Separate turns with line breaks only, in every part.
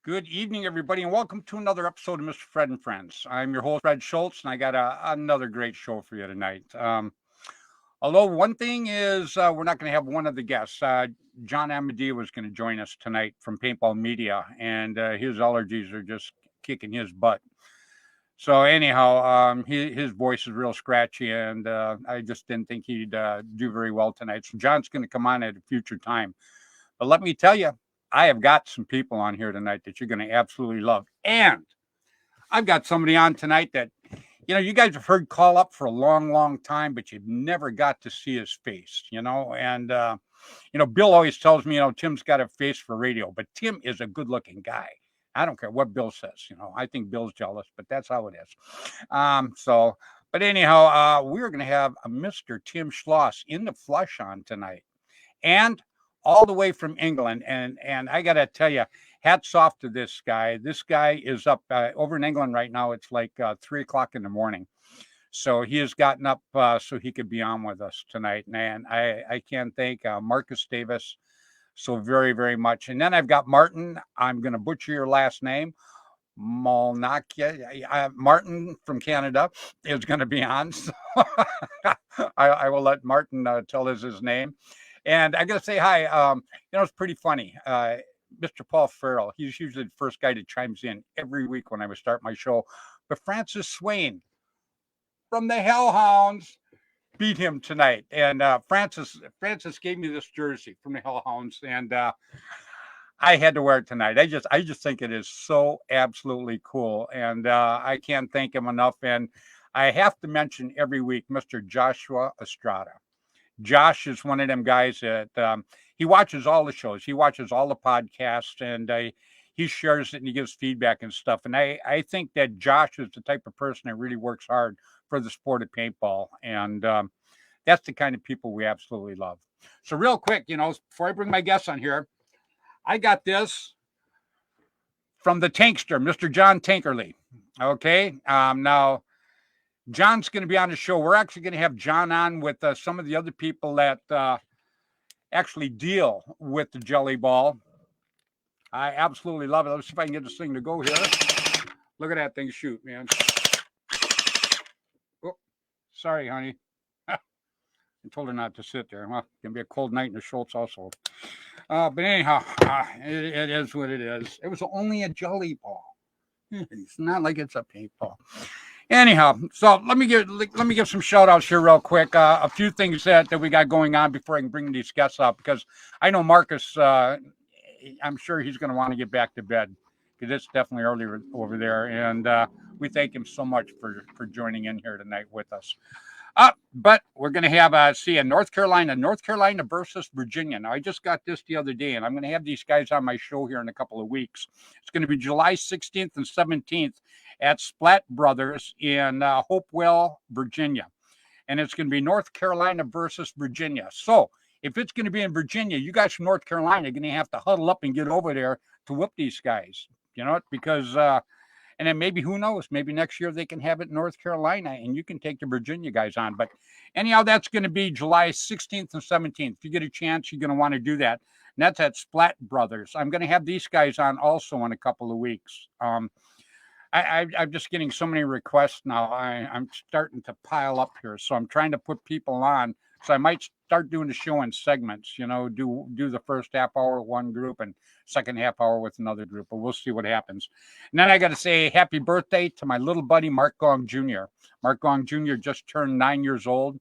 Good evening, everybody, and welcome to another episode of Mr. Fred and Friends. I'm your host, Fred Schultz, and I got another great show for you tonight. Although one thing is, we're not going to have one of the guests. John Amadea was going to join us tonight from Paintball Media, and his allergies are just kicking his butt. So anyhow, his voice is real scratchy, and I just didn't think he'd do very well tonight. So John's going to come on at a future time. But let me tell you, I have got some people on here tonight that you're going to absolutely love. And I've got somebody on tonight that, you guys have heard call up for a long, long time, but you've never got to see his face, And, Bill always tells me, Tim's got a face for radio, but Tim is a good looking guy. I don't care what Bill says, I think Bill's jealous, but that's how it is. But anyhow, we're going to have a Mr. Tim Schloss in the flesh on tonight. And all the way from England. And I got to tell you, hats off to this guy. This guy is up over in England right now. It's like 3 o'clock in the morning. So he has gotten up so he could be on with us tonight. And I can't thank Marcus Davis so very, very much. And then I've got Martin. I'm going to butcher your last name. Molnakia, Martin from Canada is going to be on. So I will let Martin tell us his name. And I got to say hi. It's pretty funny. Mr. Paul Farrell, he's usually the first guy that chimes in every week when I would start my show. But Francis Swain from the Hellhounds beat him tonight. And Francis gave me this jersey from the Hellhounds, and I had to wear it tonight. I just think it is so absolutely cool, and I can't thank him enough. And I have to mention every week Mr. Joshua Estrada. Josh is one of them guys that he watches all the shows. He watches all the podcasts, and he shares it and he gives feedback and stuff. And I think that Josh is the type of person that really works hard for the sport of paintball. And that's the kind of people we absolutely love. So real quick, before I bring my guests on here, I got this from the Tankster, Mr. John Tankerly. Okay. Now, John's going to be on the show. We're actually going to have John on with some of the other people that actually deal with the jelly ball. I absolutely love it. Let's see if I can get this thing to go here. Look at that thing shoot, man. Oh, sorry, honey. I told her not to sit there. Well, it's going to be a cold night in the Schultz also. But anyhow, it is what it is. It was only a jelly ball. It's not like it's a paintball. Anyhow, so let me give some shout outs here real quick. A few things that we got going on before I can bring these guests up, because I know Marcus, I'm sure he's going to want to get back to bed because it's definitely early over there. And we thank him so much for joining in here tonight with us. But we're going to have North Carolina versus Virginia. Now, I just got this the other day, and I'm going to have these guys on my show here in a couple of weeks. It's going to be July 16th and 17th at Splat Brothers in Hopewell, Virginia. And it's going to be North Carolina versus Virginia. So if it's going to be in Virginia, you guys from North Carolina are going to have to huddle up and get over there to whoop these guys, because and then maybe, who knows, maybe next year they can have it in North Carolina and you can take the Virginia guys on. But anyhow, that's going to be July 16th and 17th. If you get a chance, you're going to want to do that. And that's at Splat Brothers. I'm going to have these guys on also in a couple of weeks. I'm just getting so many requests now. I'm starting to pile up here. So I'm trying to put people on. So I might start doing the show in segments, do the first half hour with one group and second half hour with another group, but we'll see what happens. And then I got to say happy birthday to my little buddy, Mark Gong Jr. Mark Gong Jr. just turned 9 years old,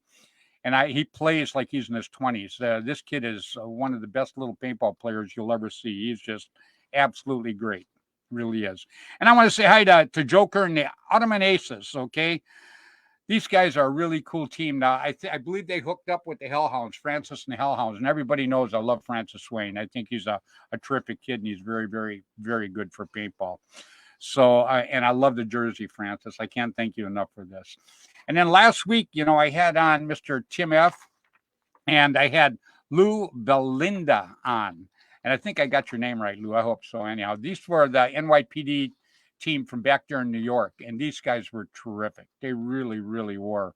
and he plays like he's in his 20s. This kid is one of the best little paintball players you'll ever see. He's just absolutely great. Really is. And I want to say hi to Joker and the Ottoman Aces, okay? These guys are a really cool team. Now, I believe they hooked up with the Hellhounds, Francis and the Hellhounds, and everybody knows I love Francis Swain. I think he's a terrific kid, and he's very, very, very good for paintball. So, and I love the jersey, Francis. I can't thank you enough for this. And then last week, I had on Mr. Tim F., and I had Lou Belinda on. And I think I got your name right, Lou. I hope so. Anyhow, these were the NYPD team from back there in New York, and these guys were terrific. They really, really were.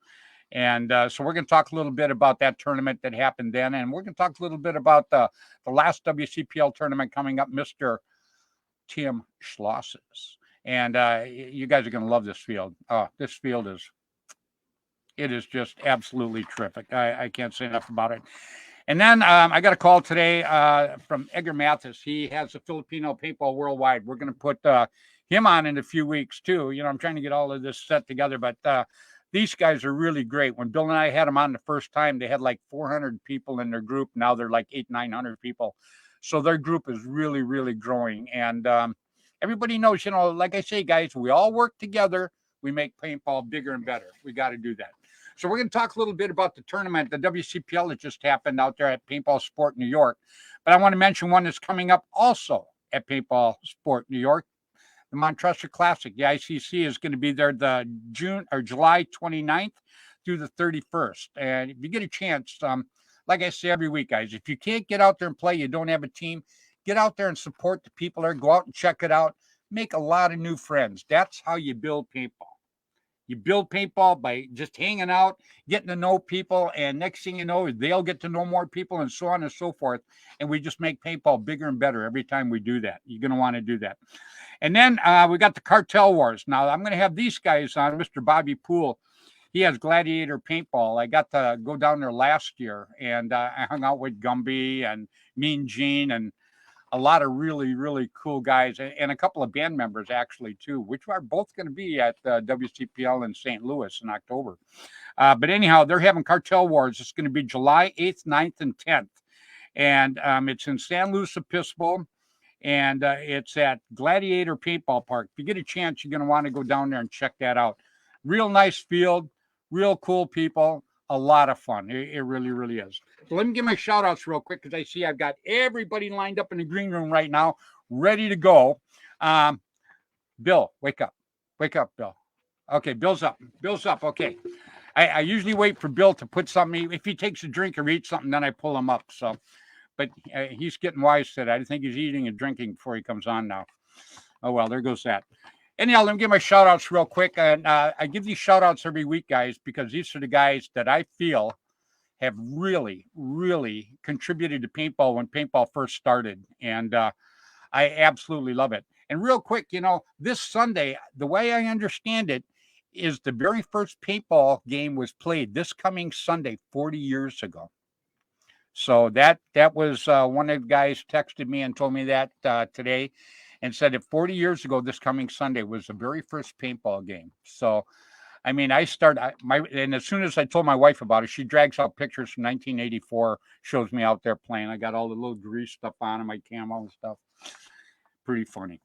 And so we're going to talk a little bit about that tournament that happened then, and we're going to talk a little bit about the last WCPL tournament coming up, Mr. Tim Schloss's. And you guys are going to love this field. This field is just absolutely terrific. I can't say enough about it. And then I got a call today from Edgar Mathis. He has the Filipino Paintball Worldwide. We're going to put him on in a few weeks too. You know, I'm trying to get all of this set together, but these guys are really great. When Bill and I had them on the first time, they had like 400 people in their group. Now they're like 900 people. So their group is really, really growing. And everybody knows, you know, like I say, guys, we all work together. We make paintball bigger and better. We got to do that. So we're going to talk a little bit about the tournament, the WCPL that just happened out there at Paintball Sport New York. But I want to mention one that's coming up also at Paintball Sport New York, the Montrester Classic. The ICC is going to be there the July 29th through the 31st. And if you get a chance, like I say every week, guys, if you can't get out there and play, you don't have a team, get out there and support the people there. Go out and check it out. Make a lot of new friends. That's how you build paintball. You build paintball by just hanging out, getting to know people, and next thing you know, they'll get to know more people and so on and so forth. And we just make paintball bigger and better every time we do that. You're going to want to do that. And then we got the Cartel Wars. Now, I'm going to have these guys on, Mr. Bobby Poole. He has Gladiator Paintball. I got to go down there last year, and I hung out with Gumby and Mean Gene and a lot of really, really cool guys, and a couple of band members actually too, which are both going to be at WCPL in St. Louis in October. But anyhow, they're having Cartel Wars. It's going to be July 8th, 9th, and 10th. And it's in San Luis Obispo, and it's at Gladiator Paintball Park. If you get a chance, you're going to want to go down there and check that out. Real nice field, real cool people, a lot of fun. It really, really is. So let me give my shout outs real quick because I see I've got everybody lined up in the green room right now, ready to go. Bill, wake up. Wake up, Bill. Okay, Bill's up. Bill's up. Okay. I usually wait for Bill to put something. If he takes a drink or eats something, then I pull him up. So, but he's getting wise today. I think he's eating and drinking before he comes on now. Oh, well, there goes that. Anyhow, let me give my shout outs real quick. And I give these shout outs every week, guys, because these are the guys that I feel have really, really contributed to paintball when paintball first started. And I absolutely love it. And real quick, you know, this Sunday, the way I understand it is the very first paintball game was played this coming Sunday, 40 years ago. So that was one of the guys texted me and told me that today and said that 40 years ago, this coming Sunday was the very first paintball game. So, I mean, and as soon as I told my wife about it, she drags out pictures from 1984, shows me out there playing. I got all the little grease stuff on and my camo and stuff. Pretty funny.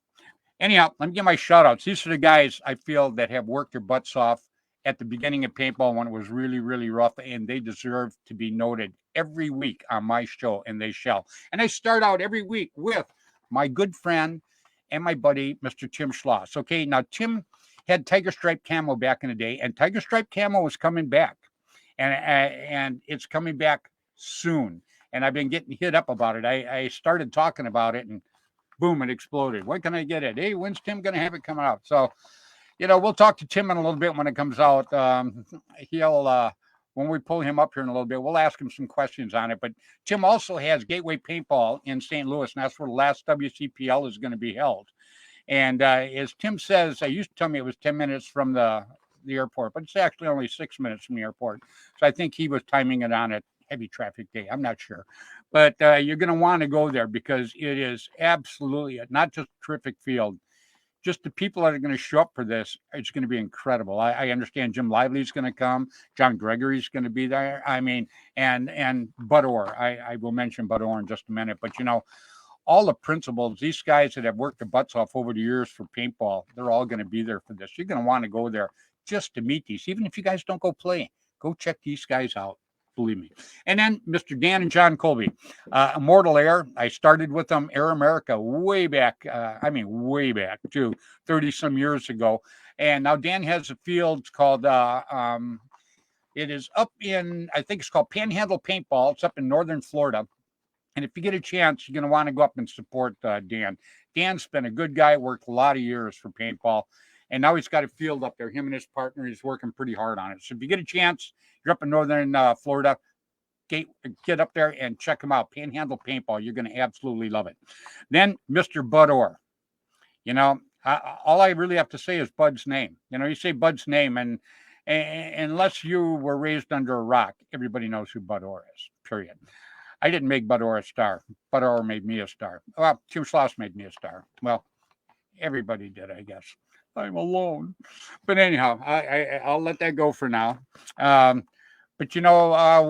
Anyhow, let me give my shout outs. These are the guys I feel that have worked their butts off at the beginning of paintball when it was really, really rough, and they deserve to be noted every week on my show, and they shall. And I start out every week with my good friend and my buddy, Mr. Tim Schloss. Okay, now Tim had Tiger Stripe Camo back in the day, and Tiger Stripe Camo was coming back, and it's coming back soon. And I've been getting hit up about it. I started talking about it, and boom, it exploded. When can I get it? Hey, when's Tim going to have it coming out? So, you know, we'll talk to Tim in a little bit when it comes out. He'll, when we pull him up here in a little bit, we'll ask him some questions on it. But Tim also has Gateway Paintball in St. Louis, and that's where the last WCPL is going to be held. And as Tim says, I used to tell me it was 10 minutes from the airport, but it's actually only 6 minutes from the airport. So I think he was timing it on a heavy traffic day. I'm not sure. But you're going to want to go there because it is absolutely not just a terrific field. Just the people that are going to show up for this, it's going to be incredible. I understand Jim Lively's going to come. John Gregory's going to be there. I mean, and Bud Orr. I will mention Bud Orr in just a minute. But, you know, all the principals, these guys that have worked their butts off over the years for paintball, they're all going to be there for this. You're going to want to go there just to meet these. Even if you guys don't go play, go check these guys out. Believe me. And then Mr. Dan and John Colby, Immortal Air. I started with them, Air America, way back. Way back to 30 some years ago. And now Dan has a field called, it is up in, I think it's called Panhandle Paintball. It's up in northern Florida. And if you get a chance, you're going to want to go up and support Dan. Dan's been a good guy, worked a lot of years for paintball. And now he's got a field up there. Him and his partner, he's working pretty hard on it. So if you get a chance, you're up in northern Florida, get up there and check him out. Panhandle Paintball. You're going to absolutely love it. Then Mr. Bud Orr. You know, all I really have to say is Bud's name. You know, you say Bud's name, and unless you were raised under a rock, everybody knows who Bud Orr is. Period. I didn't make Bud Orr a star. Bud Orr made me a star. Well, Tim Schloss made me a star. Well, everybody did, I guess. I'm alone. But anyhow, I'll let that go for now. Um, but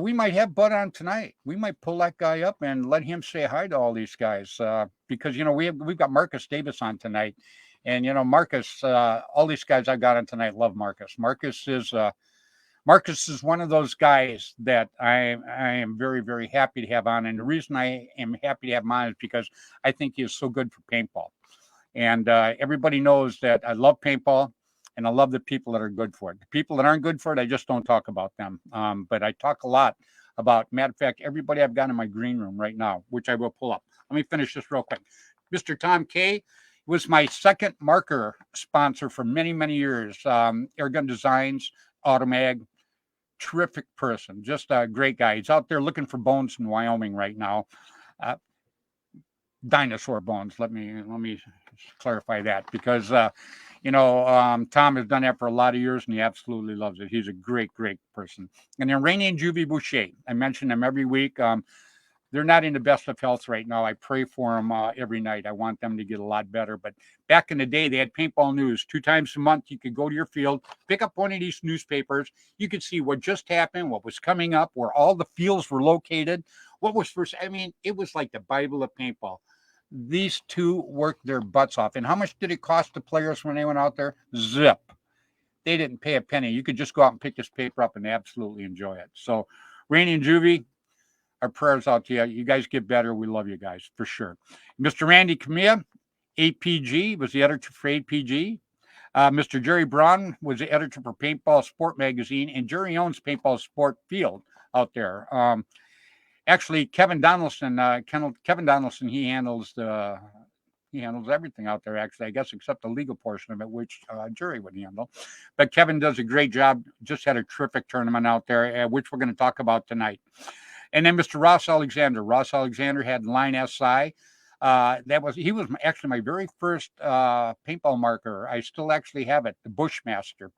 we might have Bud on tonight. We might pull that guy up and let him say hi to all these guys because we've got Marcus Davis on tonight, and Marcus. All these guys I got on tonight love Marcus. Marcus is one of those guys that I am very, very happy to have on, and the reason I am happy to have him on is because I think he is so good for paintball. And everybody knows that I love paintball, and I love the people that are good for it. The people that aren't good for it, I just don't talk about them. But I talk a lot about, matter of fact, everybody I've got in my green room right now, which I will pull up. Let me finish this real quick. Mr. Tom K was my second marker sponsor for many, many years. Airgun Designs, Automag, terrific person, just a great guy. He's out there looking for bones in Wyoming right now. Dinosaur bones. Let me clarify that because Tom has done that for a lot of years and he absolutely loves it. He's a great person. And then Rainey and Juvie Boucher, I mention them every week. They're not in the best of health right now. I pray for them every night. I want them to get a lot better. But back in the day, they had paintball news 2 times a month. You could go to your field, pick up one of these newspapers. You could see what just happened, what was coming up, where all the fields were located, what was first. I mean, it was like the Bible of paintball. These two worked their butts off. And how much did it cost the players when they went out there? Zip. They didn't pay a penny. You could just go out and pick this paper up and absolutely enjoy it. So, Rainey and Juvie, our prayers out to you. You guys get better. We love you guys for sure. Mr. Randy Camilla, APG, was the editor for APG. Mr. Jerry Braun was the editor for Paintball Sport Magazine, and Jerry owns Paintball Sport Field out there. Actually, Kevin Donaldson, he handles everything out there, actually, I guess, except the legal portion of it, which Jerry would handle. But Kevin does a great job. Just had a terrific tournament out there, which we're going to talk about tonight. And then Mr. Ross Alexander. Ross Alexander had Line SI. He was actually my very first paintball marker. I still actually have it, the Bushmaster.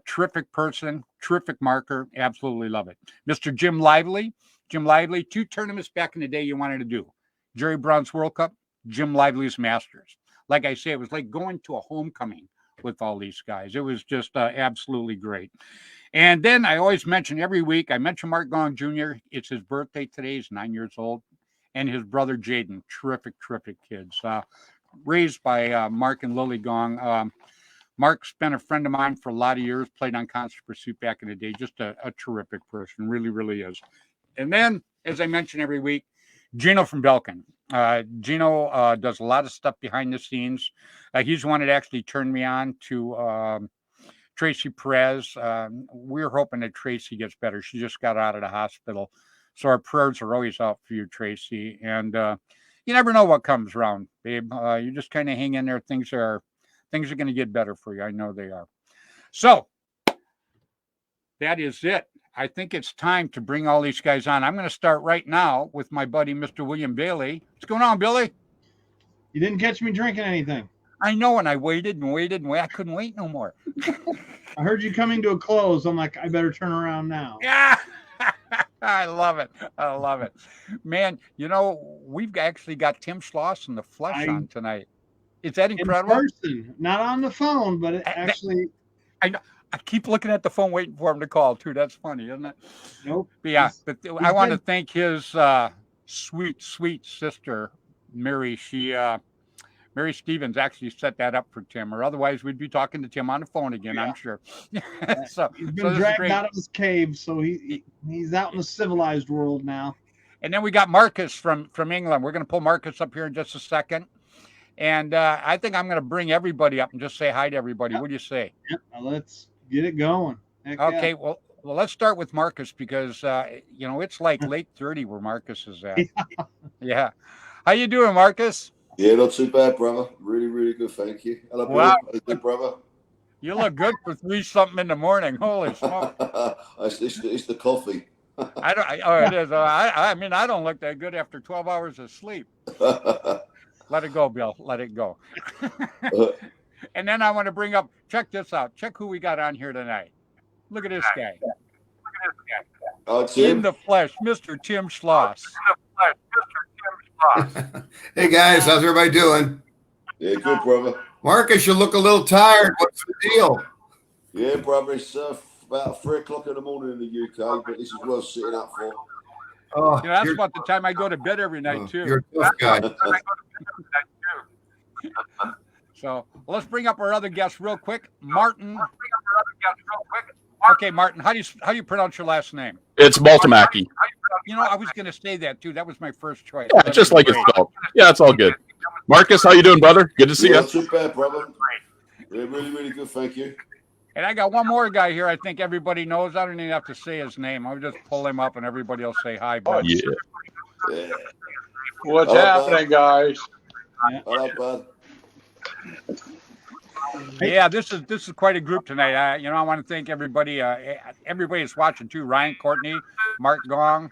Terrific person, terrific marker. Absolutely love it. Mr. Jim Lively, 2 tournaments back in the day you wanted to do. Jerry Brown's World Cup, Jim Lively's Masters. Like I say, it was like going to a homecoming with all these guys. It was just absolutely great. And then I always mention every week, I mention Mark Gong Jr. It's his birthday today. He's 9 years old. And his brother, Jaden. Terrific kids. Raised by Mark and Lily Gong. Mark's been a friend of mine for a lot of years, played on Constant Pursuit back in the day. Just a terrific person. Really, really is. And then, as I mention every week, Gino from Belkin. Gino does a lot of stuff behind the scenes. He's the one that actually turned me on to Tracy Perez. We're hoping that Tracy gets better. She just got out of the hospital. So our prayers are always out for you, Tracy. And you never know what comes around, babe. You just kind of hang in there. Things are going to get better for you. I know they are. So that is it. I think it's time to bring all these guys on. I'm going to start right now with my buddy, Mr. William Bailey. What's going on, Billy?
You didn't catch me drinking anything.
I know, and I waited. I couldn't wait no more.
I heard you coming to a close. I'm like, I better turn around now.
Yeah. I love it. Man, we've actually got Tim Schloss in the flesh on tonight. Is that incredible?
In person, not on the phone, but actually.
I know. I keep looking at the phone waiting for him to call, too. That's funny, isn't it?
Nope.
But yeah, I want to thank his sweet sister, Mary. Mary Stevens actually set that up for Tim, or otherwise we'd be talking to Tim on the phone again, yeah. I'm sure.
So he's been dragged out of his cave, so he's out in the civilized world now.
And then we got Marcus from England. We're going to pull Marcus up here in just a second. And I think I'm going to bring everybody up and just say hi to everybody. Yep. What do you say?
Yep. Let's get it going.
Heck okay. Yeah. Well, let's start with Marcus because, it's like late 30 where Marcus is at. Yeah. How you doing, Marcus?
Yeah, not too bad, brother. Really, really good. Thank you. Hello, wow. Good, brother.
You look good for 3-something in the morning. Holy smoke!
It's the coffee.
It is. I mean, I don't look that good after 12 hours of sleep. Let it go, Bill. Let it go.
Uh,
And then I want to bring up, check this out. Check who we got on here tonight. Look at this guy.
oh,
In
Tim.
the flesh, Mr. Tim Schloss.
Hey guys, how's everybody doing?
Yeah, good, brother.
Marcus, you look a little tired. What's the deal?
Yeah, brother. It's about 3 o'clock in the morning in the UK, but this is worth sitting up for.
Oh,
That's
you're,
about the time I go to bed every night, too.
you're a tough guy.
So let's bring up our other guest real quick, Martin. Okay, Martin, how do you pronounce your last name?
It's Baltimaki.
You know, I was going to say that too. That was my first choice.
Yeah, just like it's spelled. Yeah, it's all good. Marcus, how you doing, brother? Good to see
Yeah,
you.
not too bad, brother. Yeah, really, really good. Thank you.
And I got one more guy here. I think everybody knows. I don't even have to say his name. I'll just pull him up, and everybody will say hi. Bud.
Yeah.
Yeah.
What's
Hello,
happening, guys?
Hello, bud.
Yeah, this is quite a group tonight. I want to thank everybody. Everybody that's watching too. Ryan, Courtney, Mark Gong.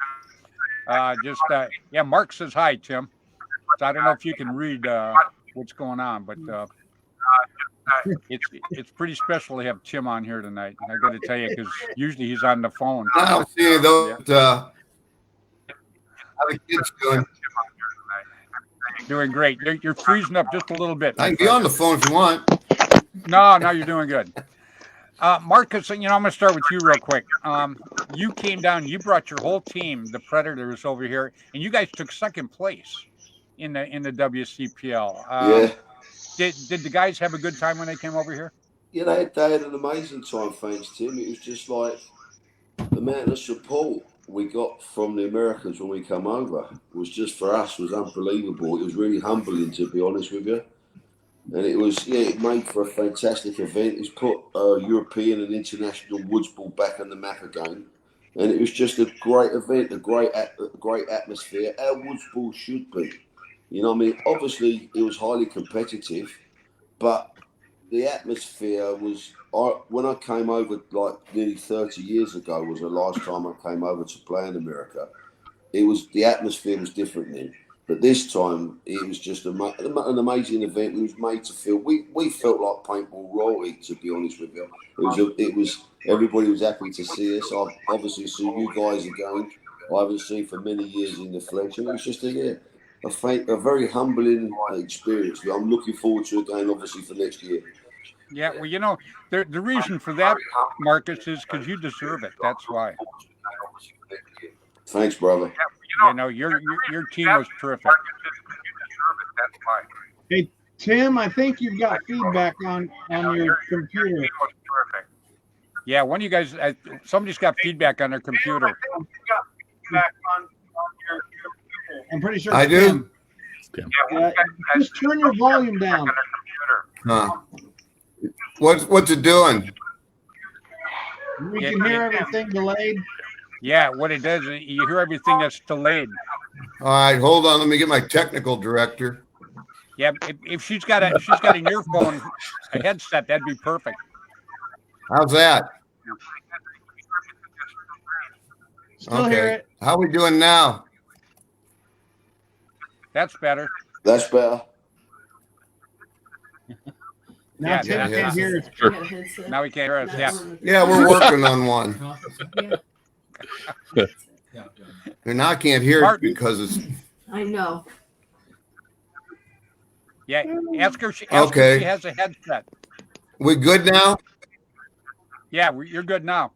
Mark says hi, Tim. So I don't know if you can read what's going on, but it's pretty special to have Tim on here tonight. I got to tell you, because usually he's on the phone.
I don't see any of those. How the kids doing?
Doing great. You're freezing up just a little bit.
I can be on the phone if you want.
No, you're doing good. Marcus, I'm going to start with you real quick. You came down, you brought your whole team, the Predators, over here, and you guys took second place in the WCPL.
Yeah.
Did the guys have a good time when they came over here?
Yeah, they had an amazing time, thanks, Tim. It was just like the amount of support we got from the Americans when we come over was just, for us, was unbelievable. It was really humbling, to be honest with you. And it made for a fantastic event. It's put European and international woods ball back on the map again. And it was just a great event, a great atmosphere. Our woods ball should be. You know what I mean? Obviously, it was highly competitive, but the atmosphere was... when I came over, like nearly 30 years ago, was the last time I came over to play in America. The atmosphere was different then. But this time, it was just an amazing event. We was made to feel... We felt like paintball royalty, to be honest with you. Everybody was happy to see us. I've obviously seen you guys again. I haven't seen for many years in the flesh. And it was just a very humbling experience. I'm looking forward to it again, obviously, for next year.
Yeah, well, the reason for that, Marcus, is because you deserve it. That's why.
Thanks, brother.
Your team was terrific.
Hey, Tim, I think you've got feedback on your computer.
Yeah, one of you guys, somebody's got feedback on their computer.
I'm pretty sure
I do.
Just turn your volume down.
Huh. What's it doing?
We can hear everything delayed.
Yeah, what it does is you hear everything that's delayed.
All right, hold on. Let me get my technical director.
Yeah, if she's got an earphone, a headset, that'd be perfect.
How's that?
Still hear it.
How are we doing now?
That's better.
That's better.
Now Tim can't hear us.
Sure.
Now we can't hear us. Yeah.
Yeah, we're working on one. And now I can't hear it because it's...
I know.
Yeah, ask her if she has a headset.
We good now?
Yeah, you're good now.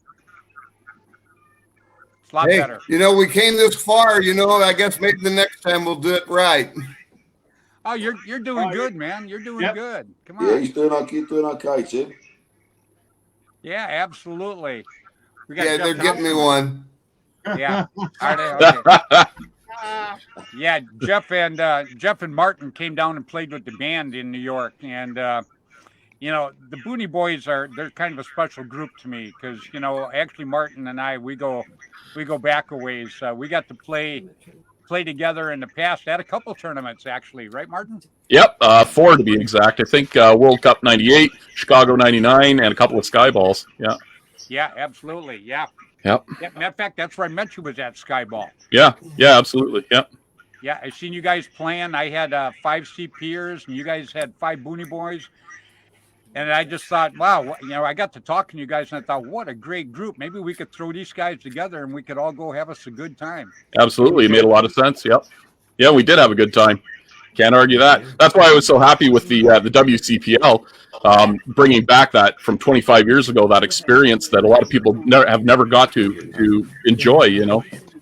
It's a lot
Hey,
better.
we came this far, I guess maybe the next time we'll do it right.
Oh, you're doing good, man. You're doing good. Come on.
Yeah, he's doing okay, Tim.
Yeah, absolutely.
Yeah, they're getting me one.
Yeah. Okay. Yeah, Jeff and Martin came down and played with the band in New York, and the Booney Boys they're kind of a special group to me because actually Martin and I we go back a ways. We got to play together in the past at a couple tournaments actually, right, Martin?
Yep, 4 to be exact. I think World Cup '98, Chicago '99, and a couple of Skyballs. Yeah.
Yeah, absolutely. Yeah.
Yep.
Yeah, matter of fact, that's where I met you was at Skyball.
Yeah, absolutely. Yep.
Yeah, I seen you guys playing. I had 5 CPers, and you guys had 5 Booney Boys. And I just thought, wow, I got to talking to you guys, and I thought, what a great group. Maybe we could throw these guys together, and we could all go have us a good time.
Absolutely, it made a lot of sense. Yep. Yeah, we did have a good time. Can't argue that. That's why I was so happy with the WCPL, bringing back that from 25 years ago, that experience that a lot of people have never got to enjoy.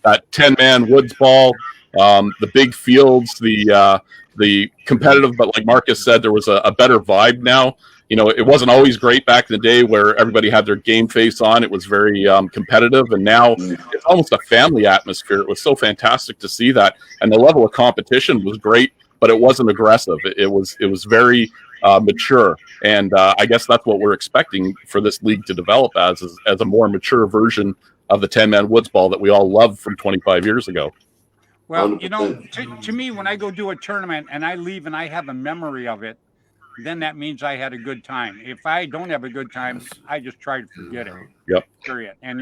That 10-man woods ball, the big fields, the competitive. But like Marcus said, there was a better vibe now. It wasn't always great back in the day where everybody had their game face on. It was very competitive, and now it's almost a family atmosphere. It was so fantastic to see that, and the level of competition was great, but it wasn't aggressive. It was very mature, and I guess that's what we're expecting for this league to develop as a more mature version of the 10-man woods ball that we all loved from 25 years ago.
Well, to me, when I go do a tournament and I leave and I have a memory of it, then that means I had a good time. If I don't have a good time, I just try to forget it.
Yep.
Period. And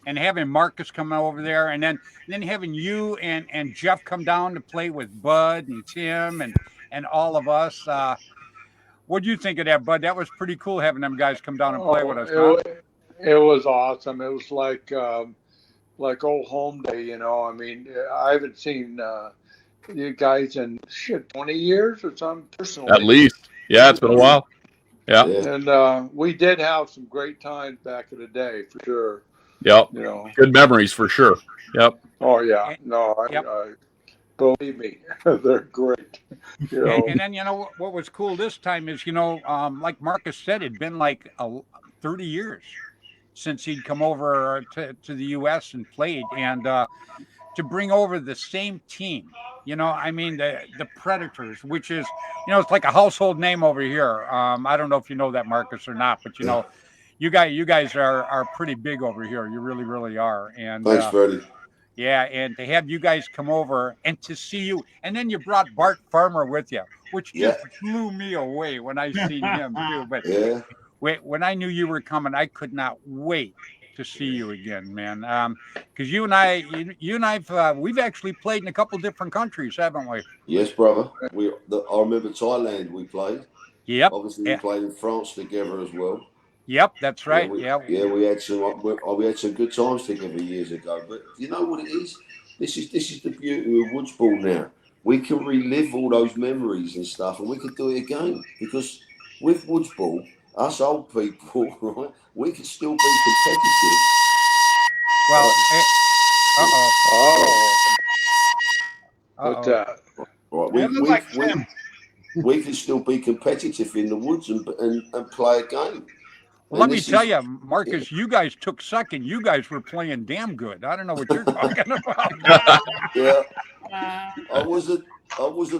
and having Marcus come over there, and then having you and Jeff come down to play with Bud and Tim and all of us. What do you think of that, Bud? That was pretty cool having them guys come down and play with us. Huh?
It was awesome. It was like old home day. I mean, I haven't seen you guys in 20 years or something personally.
At least. Yeah, it's been a while. Yeah.
And we did have some great times back in the day, for sure.
Yep. Good memories for sure. Yep.
Oh yeah. No, I believe me, they're great.
And then what was cool this time is like Marcus said, it'd been like 30 years since he'd come over to the U.S. and played, and to bring over the same team. I mean, the Predators, which is, it's like a household name over here. I don't know if you know that, Marcus, or not, but you guys are pretty big over here. You really, really are. And
thanks, Freddy.
Yeah, and to have you guys come over and to see you, and then you brought Bart Farmer with you, which just blew me away when I seen him too. But when I knew you were coming, I could not wait to see you again, man. Because you and I, we've actually played in a couple different countries, haven't we?
Yes, brother. I remember Thailand. We played.
Yep.
Obviously, we played in France together as well.
Yep, that's right.
We had some good times together years ago. But you know what it is? This is the beauty of woods ball now. We can relive all those memories and stuff, and we could do it again, because with woods ball, us old people, right, we can still be competitive.
Well,
What's that?
Right, we can still be competitive in the woods and play a game.
Well, let me tell you, Marcus, you guys took second. You guys were playing damn good. I don't know what you're talking about.
Yeah, I wasn't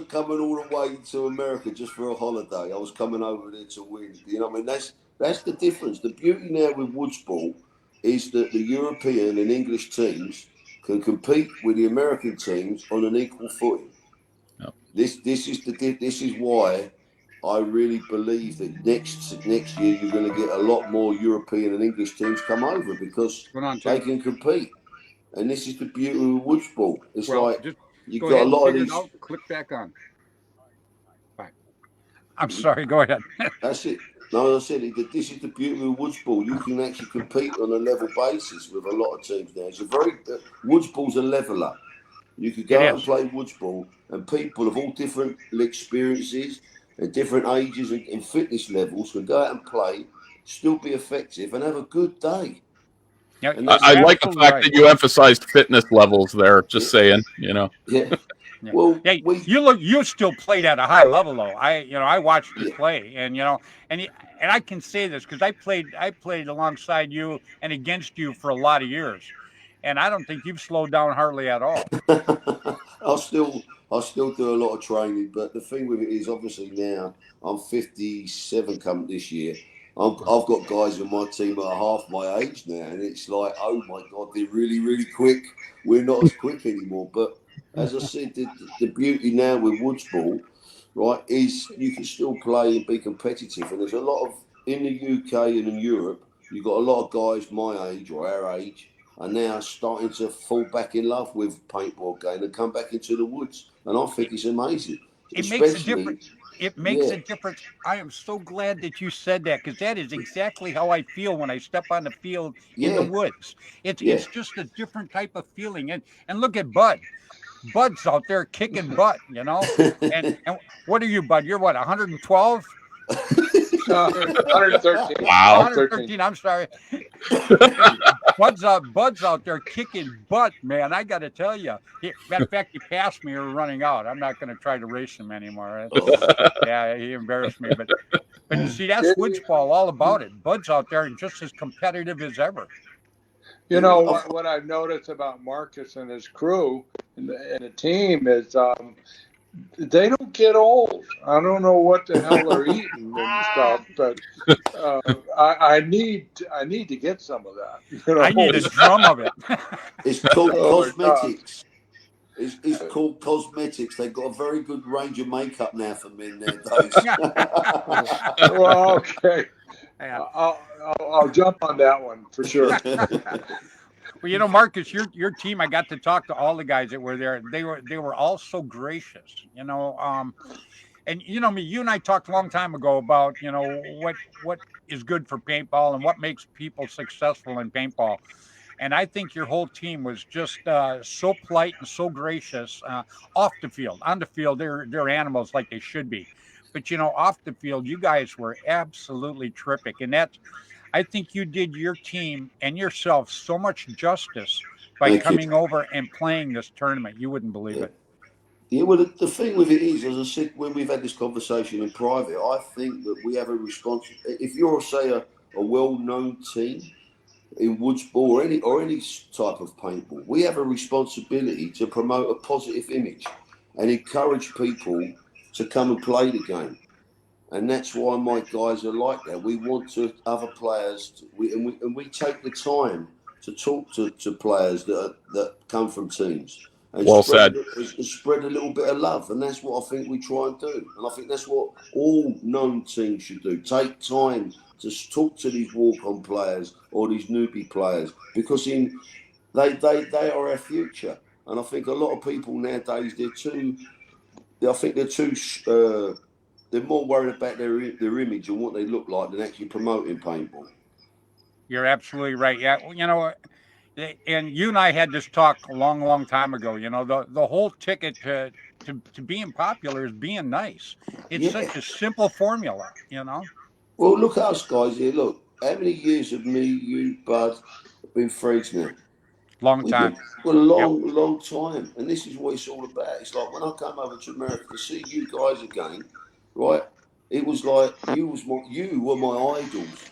coming all the way to America just for a holiday. I was coming over there to win. I mean, that's the difference. The beauty now with woods ball is that the European and English teams can compete with the American teams on an equal footing. Yep. This is why I really believe that next year you're going to get a lot more European and English teams come over, because they can compete. And this is the beauty of woods ball. It's you've got a lot of these.
Click back on. Fine. I'm sorry. Go ahead.
That's it. No, as I said, this is the beauty of woods ball. You can actually compete on a level basis with a lot of teams now. It's woods ball's a leveler. You could go out and play woods ball, and people of all different experiences and different ages and fitness levels can go out and play, still be effective, and have a good day.
Yeah, I like the fact that you emphasized fitness levels there. Just saying,
Yeah.
Well, you still played at a high level, though. I watched you play, and I can say this because I played alongside you and against you for a lot of years, and I don't think you've slowed down hardly at all.
I still do a lot of training, but the thing with it is, obviously now I'm 57 coming this year. I've got guys in my team that are half my age now, and it's like, oh my God, they're really, really quick. We're not as quick anymore. But as I said, the beauty now with woods ball, right, is you can still play and be competitive. And there's a lot of, in the UK and in Europe, you've got a lot of guys my age or our age are now starting to fall back in love with paintball game and come back into the woods. And I think it's amazing.
It makes a
Especially,
difference. It makes
yeah,
a difference. I am so glad that you said that, because that is exactly how I feel when I step on the field in the
yeah,
woods.
yeah.
It's just a different type of feeling. And look at Bud. Bud's out there kicking butt, you know. And what are you, Bud? You're what, 112?
113.
Wow.
113. I'm sorry. Bud's out there kicking butt, man. I got to tell you. Matter of fact, he passed me or running out. I'm not going to try to race him anymore. Yeah, he embarrassed me. But see, that's woods ball all about it. Bud's out there and just as competitive as ever.
You know what I've noticed about Marcus and his crew and the team is they don't get old. I don't know what the hell they're eating and stuff, but I need to get some of that. You know?
I need a drum of it.
It's called
Oh,
cosmetics. It's called cosmetics. They've got a very good range of makeup now for men nowadays.
Well, okay.
Yeah.
I'll jump on that one for sure.
Well, you know, Marcus, your team, I got to talk to all the guys that were there. They were all so gracious, you know. And you know me, you and I talked a long time ago about, you know, what is good for paintball and what makes people successful in paintball. And I think your whole team was just so polite and so gracious off the field. On the field, they're animals like they should be. But you know, off the field, you guys were absolutely terrific, and that's. I think you did your team and yourself so much justice by coming over and playing this tournament. You wouldn't believe it.
Yeah, well, the thing with it is, as I said, when we've had this conversation in private, I think that we have a responsibility. If you're, say, a well-known team in woods ball or any type of paintball, we have a responsibility to promote a positive image and encourage people to come and play the game. And that's why my guys are like that. We want to other players, and we take the time to talk to players that come from teams and
well said.
Spread a little bit of love. And that's what I think we try and do. And I think that's what all known teams should do. Take time to talk to these walk-on players or these newbie players, because they are our future. And I think a lot of people nowadays they're more worried about their image and what they look like than actually promoting paintball.
You're absolutely right. Yeah, well, you know, and you and I had this talk a long time ago. You know, the whole ticket to being popular is being nice. It's such a simple formula, you know.
Well, look at us guys here. Look, how many years have me, you, Bud, been friends now?
Long time.
Well, long time. And this is what it's all about. It's like when I come over to America to see you guys again, right? It was like you were my idols.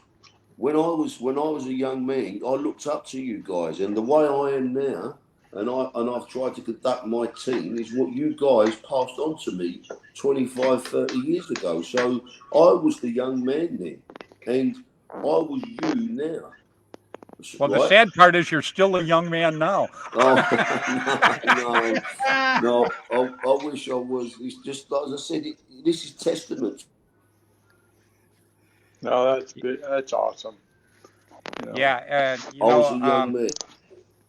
When I was a young man, I looked up to you guys, and the way I am now, and I've tried to conduct my team is what you guys passed on to me 25, 30 years ago. So I was the young man then, and I was you now.
Well, the sad part is you're still a young man now.
Oh, no. I wish I was. It's just like I said. This is testament.
No, that's awesome. You know.
Yeah,
I was a young man,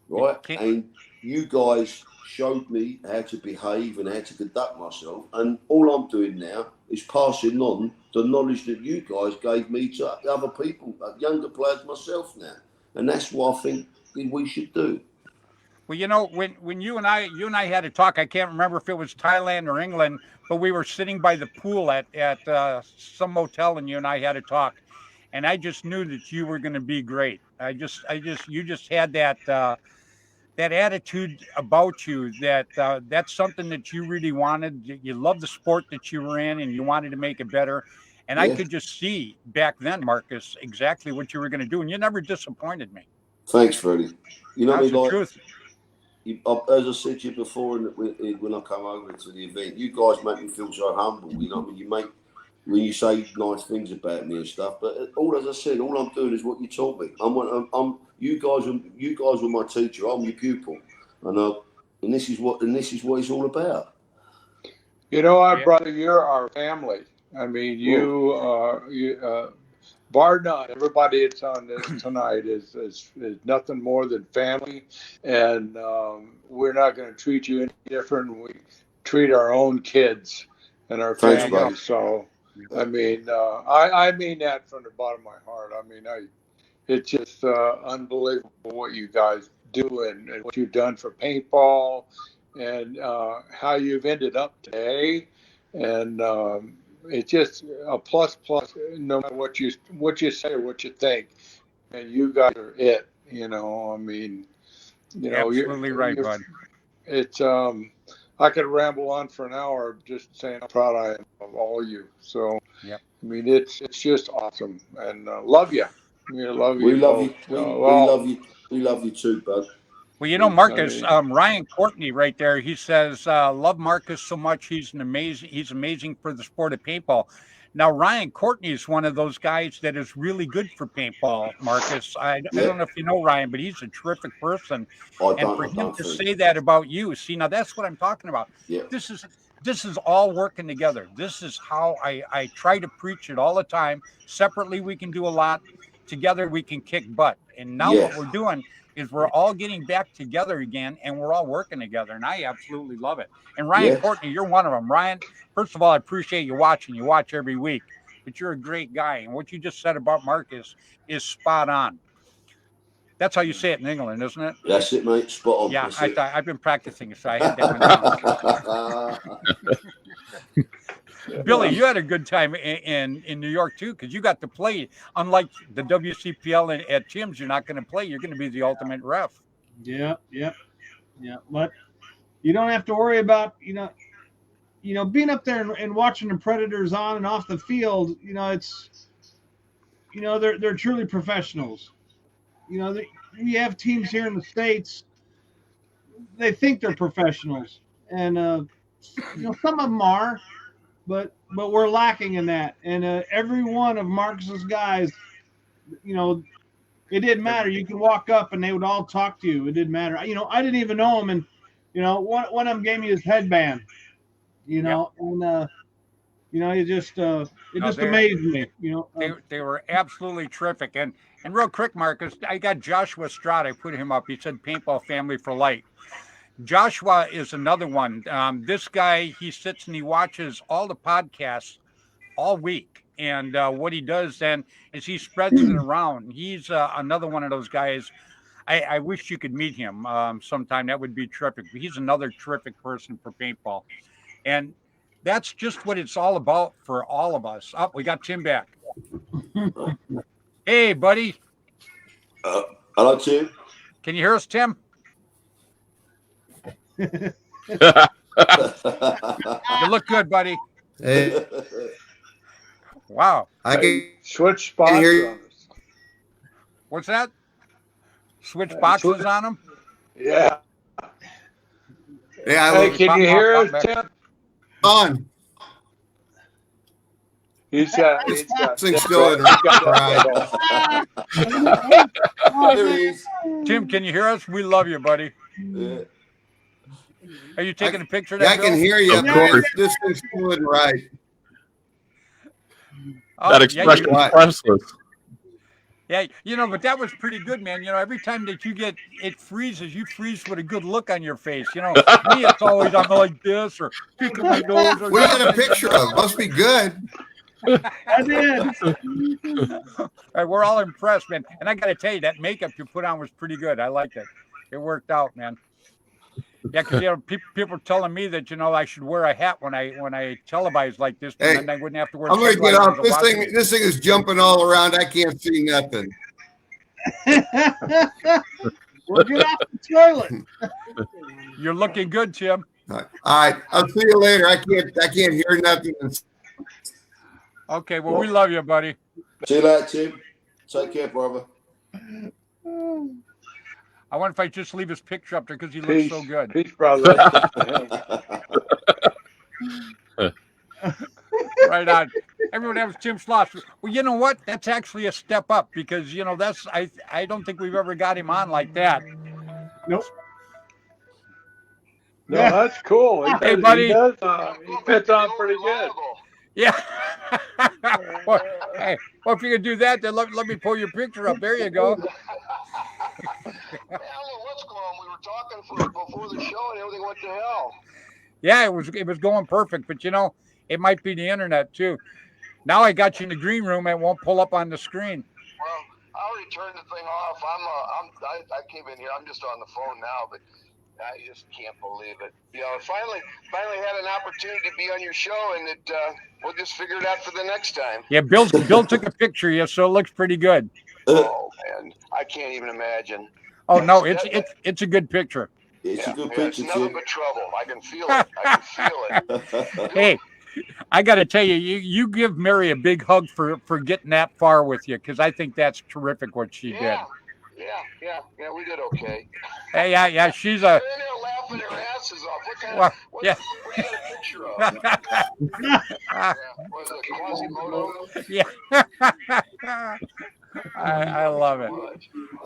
right? And you guys showed me how to behave and how to conduct myself. And all I'm doing now is passing on the knowledge that you guys gave me to other people, younger players myself now. And that's what I think we should do.
Well, you know, when you and I had a talk, I can't remember if it was Thailand or England, but we were sitting by the pool at some motel, and you and I had a talk, and I just knew that you were going to be great. You just had that attitude about you that's something that you really wanted. You loved the sport that you were in, and you wanted to make it better. And I could just see back then, Marcus, exactly what you were going to do, and you never disappointed me.
Thanks, Freddy. You know,
that's the truth.
As I said to you before, when I come over to the event, you guys make me feel so humble. You know, when you say nice things about me and stuff. But as I said, all I'm doing is what you taught me. You guys were my teacher. I'm your pupil, and this is what it's all about.
You know, our brother, you're our family. I mean, bar none. Everybody that's on this tonight is nothing more than family, and we're not going to treat you any different. We treat our own kids and our
Thanks,
family.
bud.
So, I mean, I mean that from the bottom of my heart. I mean, it's just unbelievable what you guys do and what you've done for paintball and how you've ended up today. And it's just a plus, no matter what you say or what you think. And you guys are it, you know. I mean, you know,
Absolutely right, bud.
It's I could ramble on for an hour just saying how proud I am of all of you. So,
yep.
I mean, it's just awesome, and love you. We love you.
We love
both.
you. We love you. We love you too, bud.
Well, you know, Marcus, Ryan Courtney right there, he says, love Marcus so much. He's amazing for the sport of paintball. Now, Ryan Courtney is one of those guys that is really good for paintball, Marcus. I don't know if you know Ryan, but he's a terrific person. And for him to say that about you, see, now that's what I'm talking about.
Yeah.
This is all working together. This is how I try to preach it all the time. Separately, we can do a lot. Together, we can kick butt. And now what we're doing is we're all getting back together again, and we're all working together, and I absolutely love it. And Ryan Courtney, you're one of them. Ryan, first of all, I appreciate you watching. You watch every week, but you're a great guy, and what you just said about Marcus is spot on. That's how you say it in England, isn't it?
That's it, mate. Spot on.
Yeah, I've been practicing, so I had that one down. Billy, you had a good time in New York too, because you got to play. Unlike the WCPL at Tim's, you're not going to play. You're going to be the ultimate ref.
Yeah. But you don't have to worry about being up there and watching the Predators on and off the field. They're truly professionals. We have teams here in the States. They think they're professionals, and some of them are. But we're lacking in that. And every one of Marcus's guys, it didn't matter. You could walk up and they would all talk to you. It didn't matter. I didn't even know him, and one of them gave me his headband. And it just amazed me.
They were absolutely terrific. And real quick, Marcus, I got Joshua Stroud. I put him up. He said paintball family for life. Joshua is another one. This guy, he sits and he watches all the podcasts all week. And what he does then is he spreads it around. He's another one of those guys. I wish you could meet him sometime. That would be terrific. But he's another terrific person for paintball. And that's just what it's all about for all of us. Oh, we got Tim back. Hey, buddy.
Hello, Tim.
Can you hear us, Tim? You look good, buddy.
Hey,
Wow.
I can
switch spots on us.
What's that? Switch boxes on them?
Yeah.
Yeah,
Hey, can you hear us, Tim?
on.
He's got
Thing's still in right.
There he is.
Tim, can you hear us? We love you, buddy.
Yeah.
Are you taking a picture of
Yeah,
that?
I can hear you.
Of course.
This thing's still in right.
That expression is priceless.
Yeah, but that was pretty good, man. Every time that it freezes, you freeze with a good look on your face. Me, it's always I'm like this or picking my nose. Or
What do you get a picture of? Must be good.
I did.
Right, we're all impressed, man. And I got to tell you, that makeup you put on was pretty good. I liked it. It worked out, man. Yeah, because people telling me that I should wear a hat when I televise like this,
Hey,
and I wouldn't have to wear.
I'm going to get off. This thing is jumping all around. I can't see nothing.
We'll get off the toilet.
You're looking good, Tim.
All right, I'll see you later. I can't hear nothing.
Okay, well, we love you, buddy.
See you later, Tim. Take care, brother.
I wonder if I just leave his picture up there because he looks so good.
Peace, brother.
Right on. Everyone has Tim Sloss. Well, you know what? That's actually a step up because that's I don't think we've ever got him on like that.
Nope.
No, that's cool.
Hey, buddy.
He fits on pretty good.
Yeah. Well, hey, well, if you could do that, then let me pull your picture up. There you go.
Man, I don't know what's going on. We were talking before the show and everything went to hell.
Yeah, it was going perfect, but it might be the internet too. Now I got you in the green room and it won't pull up on the screen.
Well, I already turned the thing off. I came in here. I'm just on the phone now, but I just can't believe it. Finally had an opportunity to be on your show, and we'll just figure it out for the next time.
Yeah, Bill took a picture of you, so it looks pretty good.
Oh man, I can't even imagine.
Oh no, it's a good picture.
It's a good picture,
it's nothing
Tim.
but trouble. I can feel it. I can feel it.
Hey, I got to tell you, you give Mary a big hug for getting that far with you, because I think that's terrific what she did.
Yeah, we did okay.
Hey, yeah, she's a.
They're in there laughing their asses off. What do you got a picture of? Was it Quasimodo?
Yeah. I love it.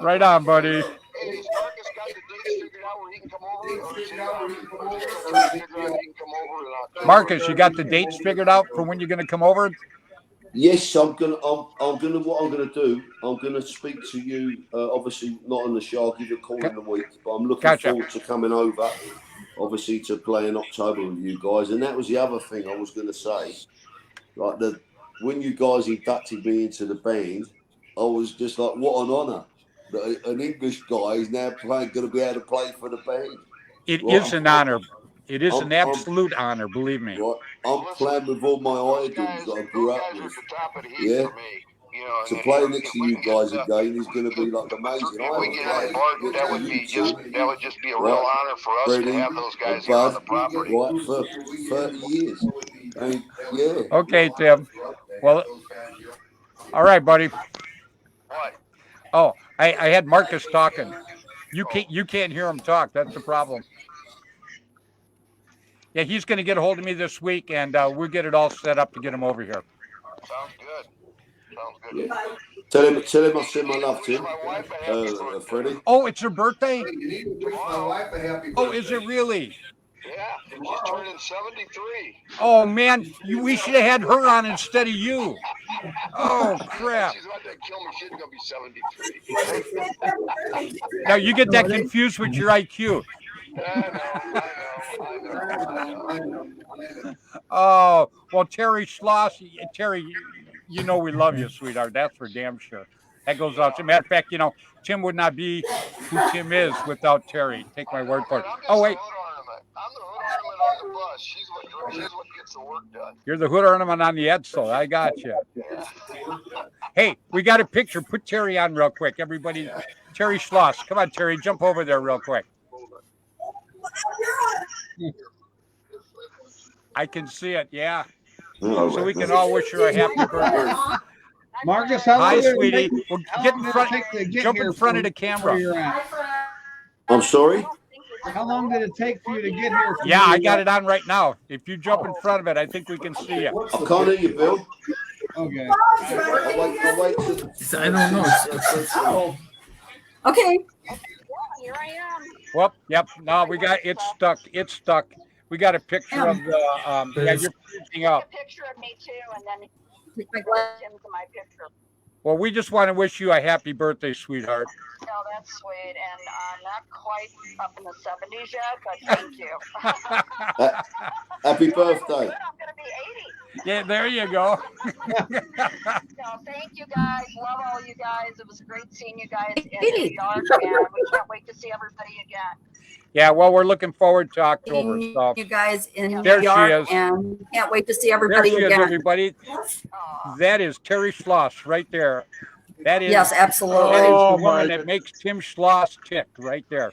Right on, buddy.
Hey, has Marcus got the dates figured out where he can come over? Or is he trying to figure out if he can come over or not?
Marcus, you got the dates figured out for when you're going to come over?
Yes, I'm gonna. What I'm gonna do. I'm gonna speak to you. Obviously, not on the show. I'll give you a call in the week. But I'm looking forward to coming over. Obviously, to play in October with you guys. And that was the other thing I was gonna say. Like when you guys inducted me into the band, I was just like, what an honour that an English guy is now going to be able to play for the band.
It is an honour. It is an absolute honour, believe me.
Right, I'm playing with all my idols that I grew up with. Yeah. To play next to you guys again is going to be like amazing.
If we get on board, that would just be a real honour for us to have those guys here on the property.
Right, for 30 years. And yeah.
Okay, Tim. Well, all right, buddy.
What?
Oh, I had Marcus talking. You can't hear him talk. That's the problem. Yeah, he's going to get a hold of me this week, and we'll get it all set up to get him over here.
Sounds good.
Tell him I send my love to him, Freddy.
Oh, it's her birthday?
Oh,
is it really?
Yeah, she's turning 73.
Oh, man, we should have had her on instead of you. Oh, crap.
She's about to kill me. She's going to be 73.
Now, you get that confused with your IQ.
I know.
Oh, well, Terry Schloss, Terry, you know we love you, sweetheart. That's for damn sure. That goes out. As a matter of fact, Tim would not be who Tim is without Terry. Take my word for it. Oh, wait.
I'm the hood ornament on the bus. She's what gets the work done.
You're the hood ornament on the Edsel. I got you. Hey, we got a picture. Put Terry on real quick. Everybody, Terry Schloss. Come on, Terry. Jump over there real quick. I can see it, yeah. So we can all wish her a happy birthday.
Marcus, how long
Hi,
did it
sweetie.
take-
Well,
how
get
long
in
did it
front.
take to get
Jump
here
in front of
from
the camera.
where you're at?
I'm sorry?
How long did it take for you to get here? from
Yeah,
where
I
you're
got
at?
it on right now. If you jump in front of it, I think we can see you.
I can't hear you, Bill.
Okay.
I'll wait till...
I don't know.
Okay.
Here I am.
Well, yep. No, we got it's stuck. It's stuck. We got a picture of the yeah, you're freezing
Take
up.
a picture of me too, and then
Take my glass.
Tim's my picture.
Well, we just want to wish you a happy birthday, sweetheart.
No, that's sweet, and I'm not quite up in the 70s yet, but thank you.
Happy birthday.
I'm gonna be 80.
Yeah, there you go.
No, thank you guys. Love all you guys. It was great seeing you guys in
80.
New York, and we can't wait to see everybody again.
Yeah, well, we're looking forward to October. So
You guys in
There
New
she
York,
is.
and can't wait to see
there
everybody
she is,
again.
everybody. That is Terry Schloss right there. That is
Yes,
that
absolutely.
is
Oh,
the woman
my
that makes Tim Schloss tick right there.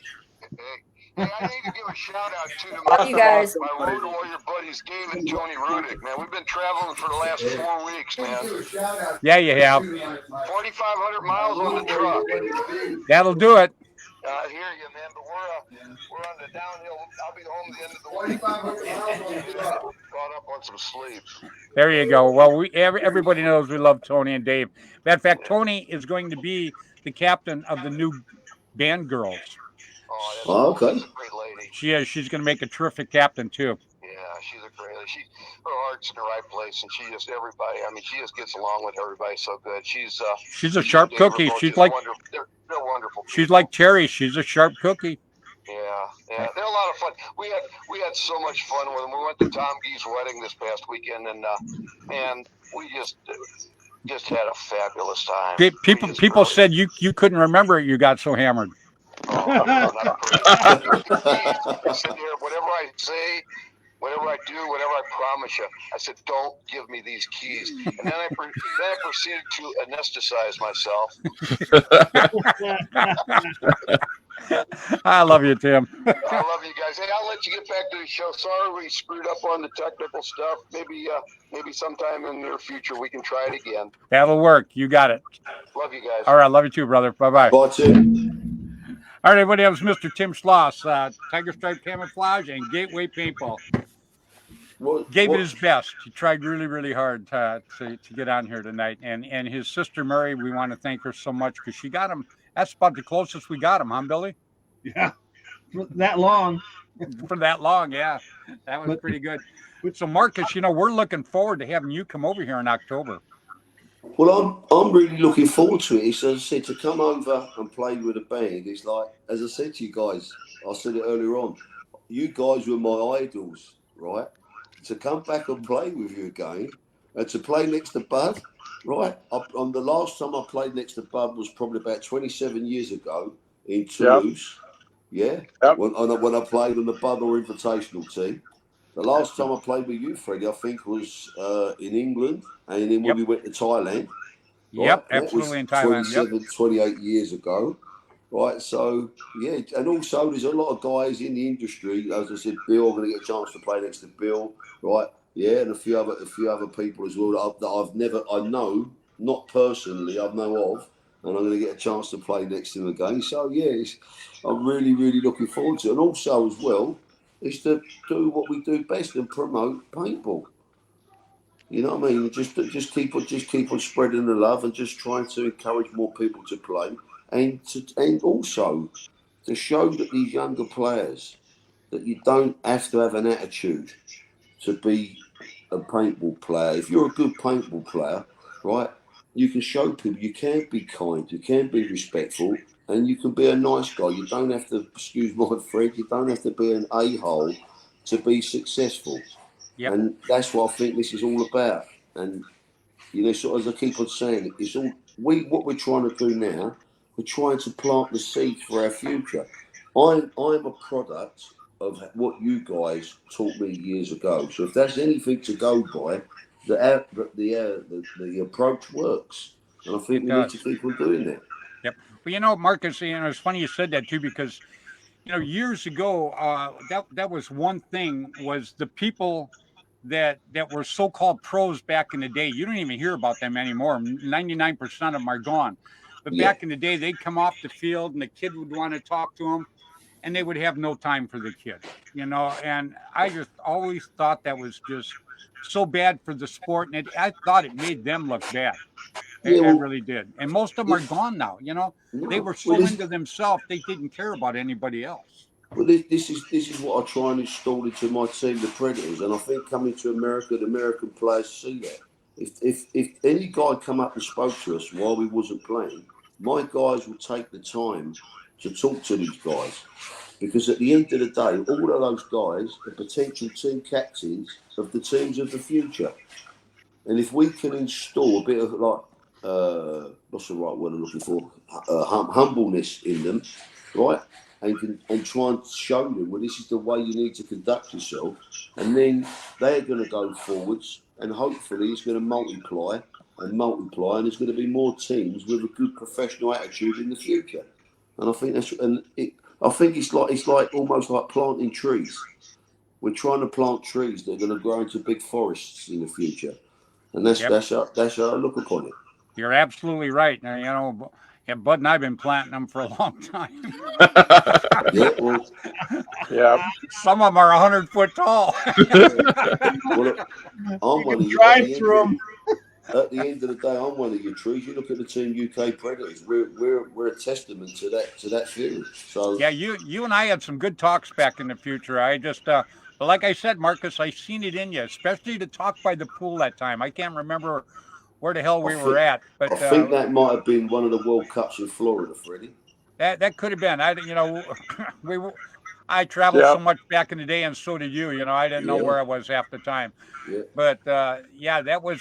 Hey, I need to give a shout out to
Love you guys.
my road warrior buddies, Dave and Tony Rudick. Man, we've been traveling for the last 4 weeks, man.
Yeah, you have.
4,500 miles on the truck.
That'll do it.
I hear you, man, but we're on the downhill. I'll be home at the end of the week. Caught up on some sleep.
There you go. Well, everybody knows we love Tony and Dave. Matter of fact, Tony is going to be the captain of the new band girls.
Oh, that's
Oh, okay.
a great lady.
She is. She's going to make a terrific captain too.
Yeah, Yeah, she's a great. Her heart's in the right place, and she just everybody. I mean, she just gets along with everybody so good. She's
a sharp cookie. She's like
wonderful. They're wonderful.
She's like Terry. She's a sharp cookie.
Yeah, they're a lot of fun. We had so much fun with them. We went to Tom Gee's wedding this past weekend, and we just had a fabulous time.
People said you couldn't remember it. You got so hammered.
Oh, no, not I said here, whatever I say, whatever I do, whatever I promise you, I said, don't give me these keys. And then I proceeded to anesthetize myself.
I love you, Tim.
I love you guys. Hey, I'll let you get back to the show. Sorry we screwed up on the technical stuff. Maybe sometime in the near future we can try it again.
That'll work. You got it.
Love you guys.
All right, love you too, brother. Bye-bye.
Bye, Tim.
All right, everybody, that was Mr. Tim Schloss, Tiger Stripe Camouflage and Gateway Paintball. Gave it his best. He tried really, really hard to get on here tonight. And his sister Mary, we want to thank her so much because she got him. That's about the closest we got him, huh, Billy?
Yeah, for that long.
For that long, yeah. That was pretty good. So, Marcus, we're looking forward to having you come over here in October.
Well, I'm really looking forward to it. It's, as I said, to come over and play with a band. It's like, as I said to you guys, I said it earlier on, you guys were my idols, right? To come back and play with you again, and to play next to Bud, right? On the last time I played next to Bud was probably about 27 years ago in Toulouse. Yep. Yeah, yep. When I played on the Bud or Invitational team. The last time I played with you, Freddie, I think was in England, and then when we went to Thailand.
Yep, right? Absolutely in Thailand.
27, 28 years ago. Right, so, yeah, and also there's a lot of guys in the industry. As I said, Bill, I'm going to get a chance to play next to Bill, right? Yeah, and a few other people as well that I know, not personally, I know of, and I'm going to get a chance to play next to him again. So, yeah, I'm really, really looking forward to it. And also, as well, is to do what we do best and promote paintball. You know what I mean? Just keep on spreading the love and just trying to encourage more people to play. And also to show that these younger players that you don't have to have an attitude to be a paintball player. If you're a good paintball player, right, you can show people you can be kind, you can be respectful, and you can be a nice guy. You don't have to, excuse my Fred, you don't have to be an a-hole to be successful. Yep. And that's what I think this is all about. And, sort of as I keep on saying, it's all what we're trying to do now. We're trying to plant the seeds for our future. I'm a product of what you guys taught me years ago. So if there's anything to go by, the approach works, and I think we need to keep on doing that.
Yep. Well, Marcus, it's funny you said that too, because years ago, that was one thing, was the people that were so-called pros back in the day. You don't even hear about them anymore. 99% of them are gone. But back in the day, they'd come off the field and the kid would want to talk to them, and they would have no time for the kid, and I just always thought that was just so bad for the sport, and I thought it made them look bad. It really did. And most of them are gone now, They were so into themselves, they didn't care about anybody else.
Well, this is what I try and install into my team, the Predators, and I think coming to America, the American players see that. If any guy come up and spoke to us while we wasn't playing, my guys would take the time to talk to these guys, because at the end of the day, all of those guys are potential team captains of the teams of the future. And if we can install a bit of what's the right word I'm looking for, humbleness in them, right? And try and show them, well, this is the way you need to conduct yourself, and then they're going to go forwards, and hopefully it's going to multiply, and there's going to be more teams with a good professional attitude in the future. And I think it's like almost like planting trees. We're trying to plant trees that are going to grow into big forests in the future, and that's how I look upon it.
You're absolutely right. Now, Bud and I've been planting them for a long time. Some of them are 100 foot tall.
I'm one of you. At the end of the day, I'm one of your trees. You look at the Team UK Predators. We're a testament to that feeling. So
yeah, you and I had some good talks back in the future. I just the But like I said, Marcus, I seen it in you, especially to talk by the pool that time. I can't remember where the hell we were at, but
I think that might have been one of the World Cups in Florida, Freddie.
that could have been. I traveled so much back in the day, and so did you. I didn't know where I was half the time.
Yeah.
But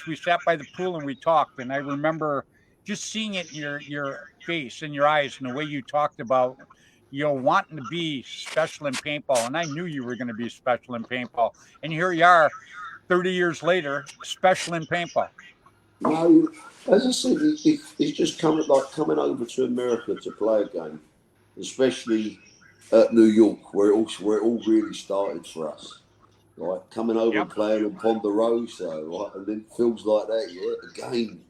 we sat by the pool and we talked, and I remember just seeing it in your face and your eyes and the way you talked about wanting to be special in paintball, and I knew you were going to be special in paintball, and here you are, 30 years later, special in paintball.
No, as I said, it's just coming over to America to play a game, especially at New York, where it all really started for us. Right, coming over and playing on Ponderosa, right, and then films like that, again,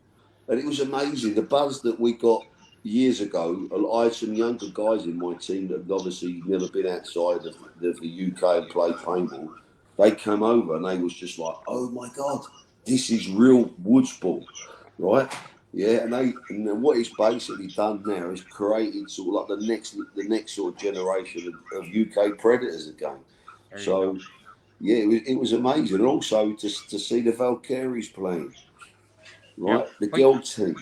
and it was amazing. The buzz that we got years ago. I had some younger guys in my team that have obviously never been outside of the UK and played paintball. They came over and they was just like, "Oh my God, this is real woods ball," right? Yeah, and what it's basically done now is created sort of like the next sort of generation of UK predators again. So. Yeah, it was amazing. And also to see the Valkyries playing, right? The girl team.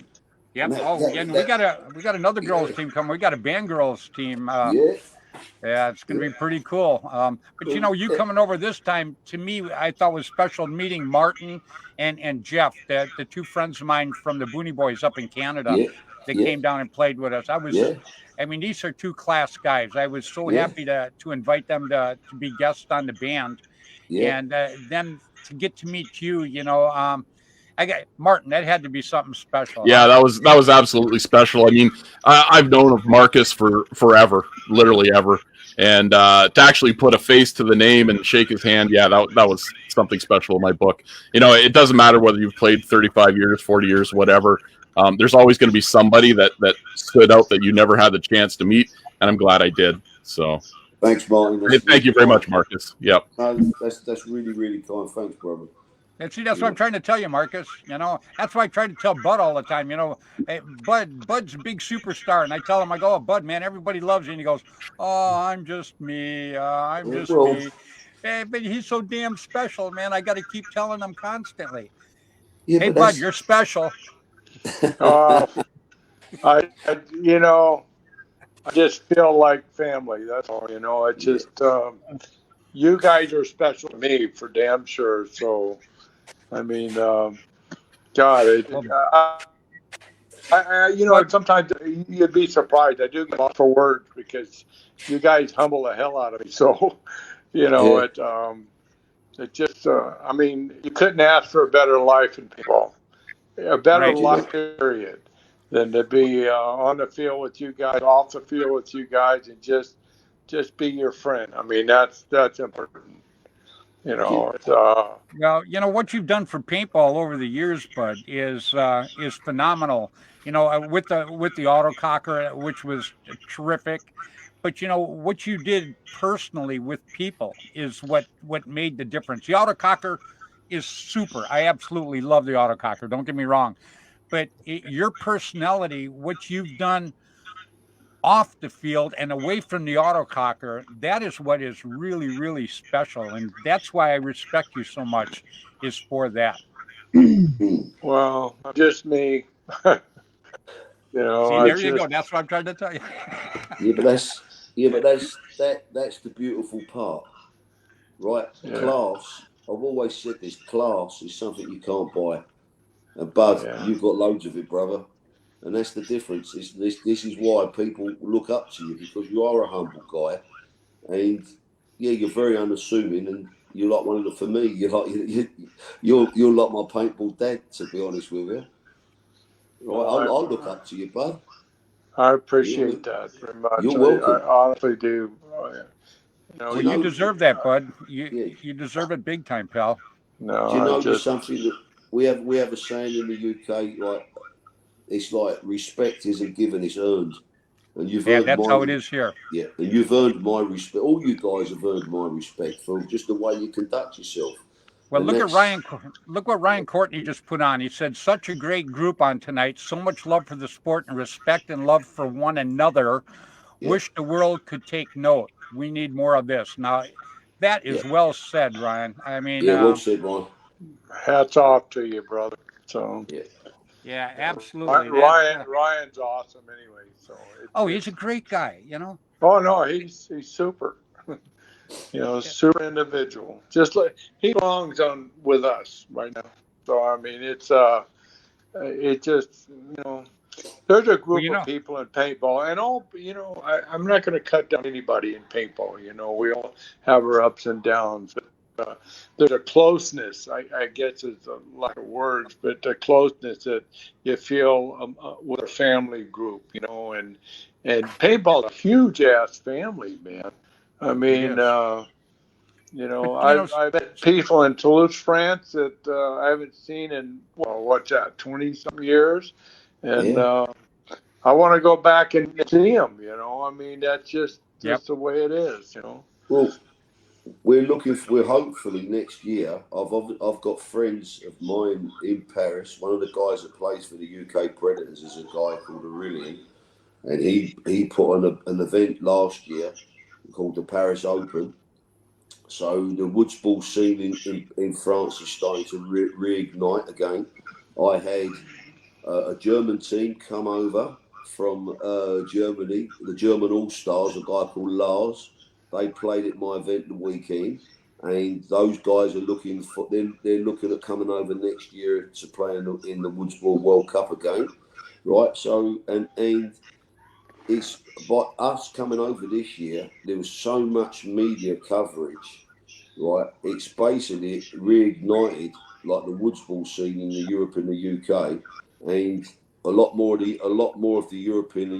Yep. And we got another girls team coming. We got a band girls team. Yeah, it's going to be pretty cool. But you coming over this time, to me, I thought was special meeting Martin and Jeff, the two friends of mine from the Booney Boys up in Canada that came down and played with us. I mean, these are two class guys. I was so happy to invite them to be guests on the band. And then to get to meet you, I got Martin. That had to be something special.
Yeah, that was absolutely special. I mean, I've known of Marcus for forever, literally ever, and to actually put a face to the name and shake his hand, that was something special in my book. It doesn't matter whether you've played 35 years, 40 years, whatever. There's always going to be somebody that stood out that you never had the chance to meet, and I'm glad I did. So.
Thanks, Martin.
Thank you very much, Marcus. Yep.
That's really, really kind. Thanks, brother.
And see, that's what I'm trying to tell you, Marcus. That's why I try to tell Bud all the time. Hey, Bud's a big superstar, and I tell him, I go, "Oh, Bud, man, everybody loves you." And he goes, "Oh, I'm just me. I'm just me." Hey, but he's so damn special, man. I got to keep telling him constantly. Hey, Bud, you're special.
I just feel like family. That's all. It's just you guys are special to me for damn sure. So, I mean, God, sometimes you'd be surprised. I do get off for words because you guys humble the hell out of me. So, it just, I mean, you couldn't ask for a better life in people, a better life period. Than to be on the field with you guys, off the field with you guys, and just be your friend. I mean, that's important.
Well, what you've done for paintball over the years, Bud, is phenomenal. With the autococker, which was terrific. But what you did personally with people is what made the difference. The autococker is super. I absolutely love the autococker. Don't get me wrong. But your personality, what you've done off the field and away from the autococker, that is what is really, really special. And that's why I respect you so much, is for that.
Well, just me.
See, there you go. That's what I'm trying to tell you.
that's the beautiful part, right? Yeah. Class. I've always said this. Class is something you can't buy. And Bud, you've got loads of it, brother. And that's the difference. This is why people look up to you, because you are a humble guy. And you're very unassuming, and you're like one of the, for me, you're like my paintball dad, to be honest with you. Right, I'll look up to you, Bud.
I appreciate that very much.
You're welcome.
I honestly do.
Well, you deserve that, Bud. You deserve it big time, pal.
No, do you know there's something that we have a saying in the UK, like, it's like respect isn't given, it's earned. And you've earned
that's how it is here.
Yeah, and you've earned my respect. All you guys have earned my respect for just the way you conduct yourself.
Well, look what Ryan Courtney just put on. He said, "Such a great group on tonight. So much love for the sport and respect and love for one another. Yeah. Wish the world could take note. We need more of this." Now, That is well said, Ryan. I mean,
Yeah, well said, Ryan.
Hats off to you, brother. So
yeah, absolutely.
Ryan's awesome anyway. So
he's a great guy, you know.
Oh no, he's super. Super individual. Just like he belongs on with us right now. So I mean, it just there's a group of people in paintball, and I'm not going to cut down anybody in paintball. We all have our ups and downs. But, there's a closeness, I guess it's a lack of words, but the closeness that you feel with a family group, and paintball's a huge ass family, man. I mean, I've met people in Toulouse, France that I haven't seen in, 20-some years. And I want to go back and see them, I mean, that's just the way it is,
Well, we're hopefully next year. I've got friends of mine in Paris. One of the guys that plays for the UK Predators is a guy called Aurelien, and he put on an event last year called the Paris Open. So the woods ball scene in France is starting to reignite again. I had a German team come over from Germany, the German All-Stars, a guy called Lars. They played at my event the weekend, and those guys are looking at coming over next year to play in the Woods Ball World Cup again, right? So and it's by us coming over this year. There was so much media coverage, right? It's basically reignited like the Woods Ball scene in the Europe and the UK, and a lot more of the European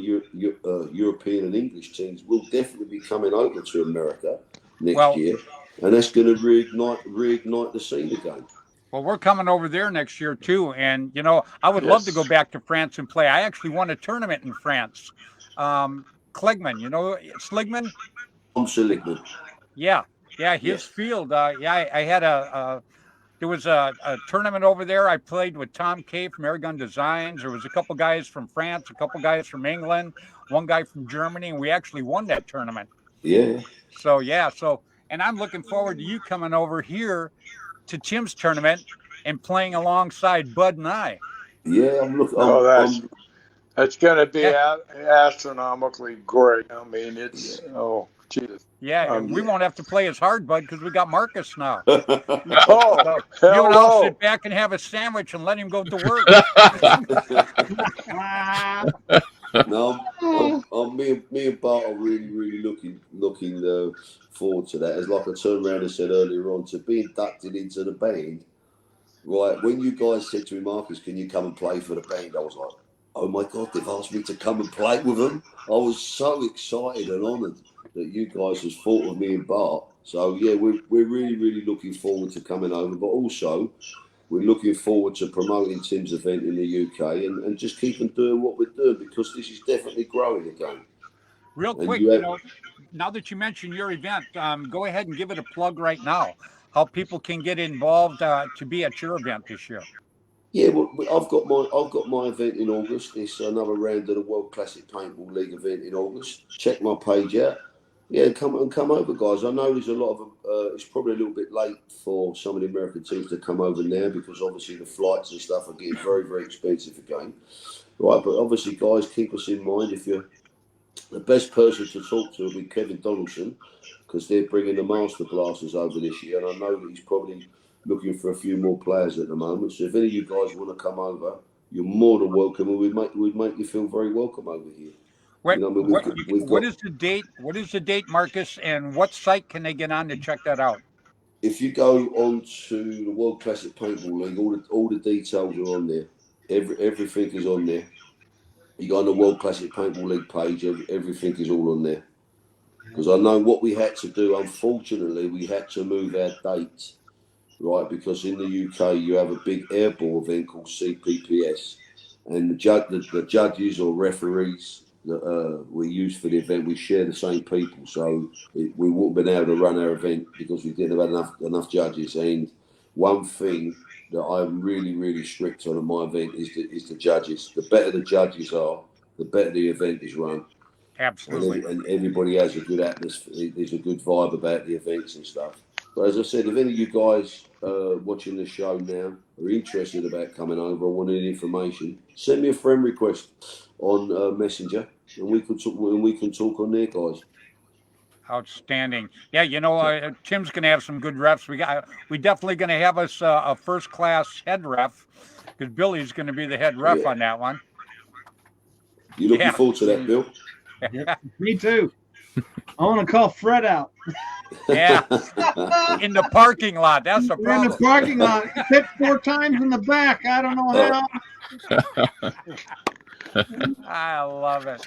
and English teams will definitely be coming over to America next year, and that's going to reignite the scene again.
Well, we're coming over there next year too, and I would love to go back to France and play. I actually won a tournament in France. Klegman, Sligman?
Seligman.
Yeah, his field. I had there was a tournament over there. I played with Tom Kay from Airgun Designs. There was a couple guys from France, a couple guys from England, one guy from Germany, and we actually won that tournament.
Yeah.
So, and I'm looking forward to you coming over here to Tim's tournament and playing alongside Bud and I.
Yeah, I'm looking.
That's going to be astronomically great. I mean, it's Jesus.
Yeah, and we won't have to play as hard, Bud, because we got Marcus now.
You
and I'll sit back and have a sandwich and let him go to work.
No, me and Bart are really looking forward to that. As like I turned around and said earlier on, to be inducted into the band. Right, when you guys said to me, Marcus, can you come and play for the band? I was like, oh my God, they've asked me to come and play with them. I was so excited and honoured that you guys has thought of me and Bart. So yeah, we're really looking forward to coming over, but also we're looking forward to promoting Tim's event in the UK and just keeping doing what we're doing, because this is definitely growing again.
Real quick, now that you mentioned your event, go ahead and give it a plug right now. How people can get involved to be at your event this year.
Yeah, well, I've got my event in August. It's another round of the World Classic Paintball League event in August. Check my page out. Yeah, come over, guys. I know there's a lot of it's probably a little bit late for some of the American teams to come over now, because obviously the flights and stuff are getting very, very expensive again. Right, but obviously, guys, keep us in mind. If you're the best person to talk to will be Kevin Donaldson, because they're bringing the Master Blasters over this year, and I know that he's probably looking for a few more players at the moment. So if any of you guys want to come over, you're more than welcome, and we'd make you feel very welcome over here.
What is the date? What is the date, Marcus? And what site can they get on to check that out?
If you go on to the World Classic Paintball League, all the details are on there. Everything is on there. You go on the World Classic Paintball League page, everything is all on there. Because I know what we had to do. Unfortunately, we had to move our date, right? Because in the UK, you have a big airball event called CPPS, and the judges or referees that we use for the event, we share the same people. So we wouldn't have been able to run our event because we didn't have enough judges. And one thing that I'm really strict on in my event is the judges. The better the judges are, the better the event is run.
Absolutely.
And everybody has a good atmosphere. There's a good vibe about the events and stuff. But as I said, if any of you guys watching the show now are interested about coming over or want any information, send me a friend request on Messenger, and we can talk on there, guys.
Outstanding. Yeah, Tim's going to have some good refs. We definitely going to have us a first class head ref because Billy's going to be the head ref on that one.
You looking forward to that, Bill?
Yep. Me too. I want to call Fred out.
Yeah. In the parking lot. That's the problem.
In the parking lot. Hit 4 times in the back. I don't know how.
I love it.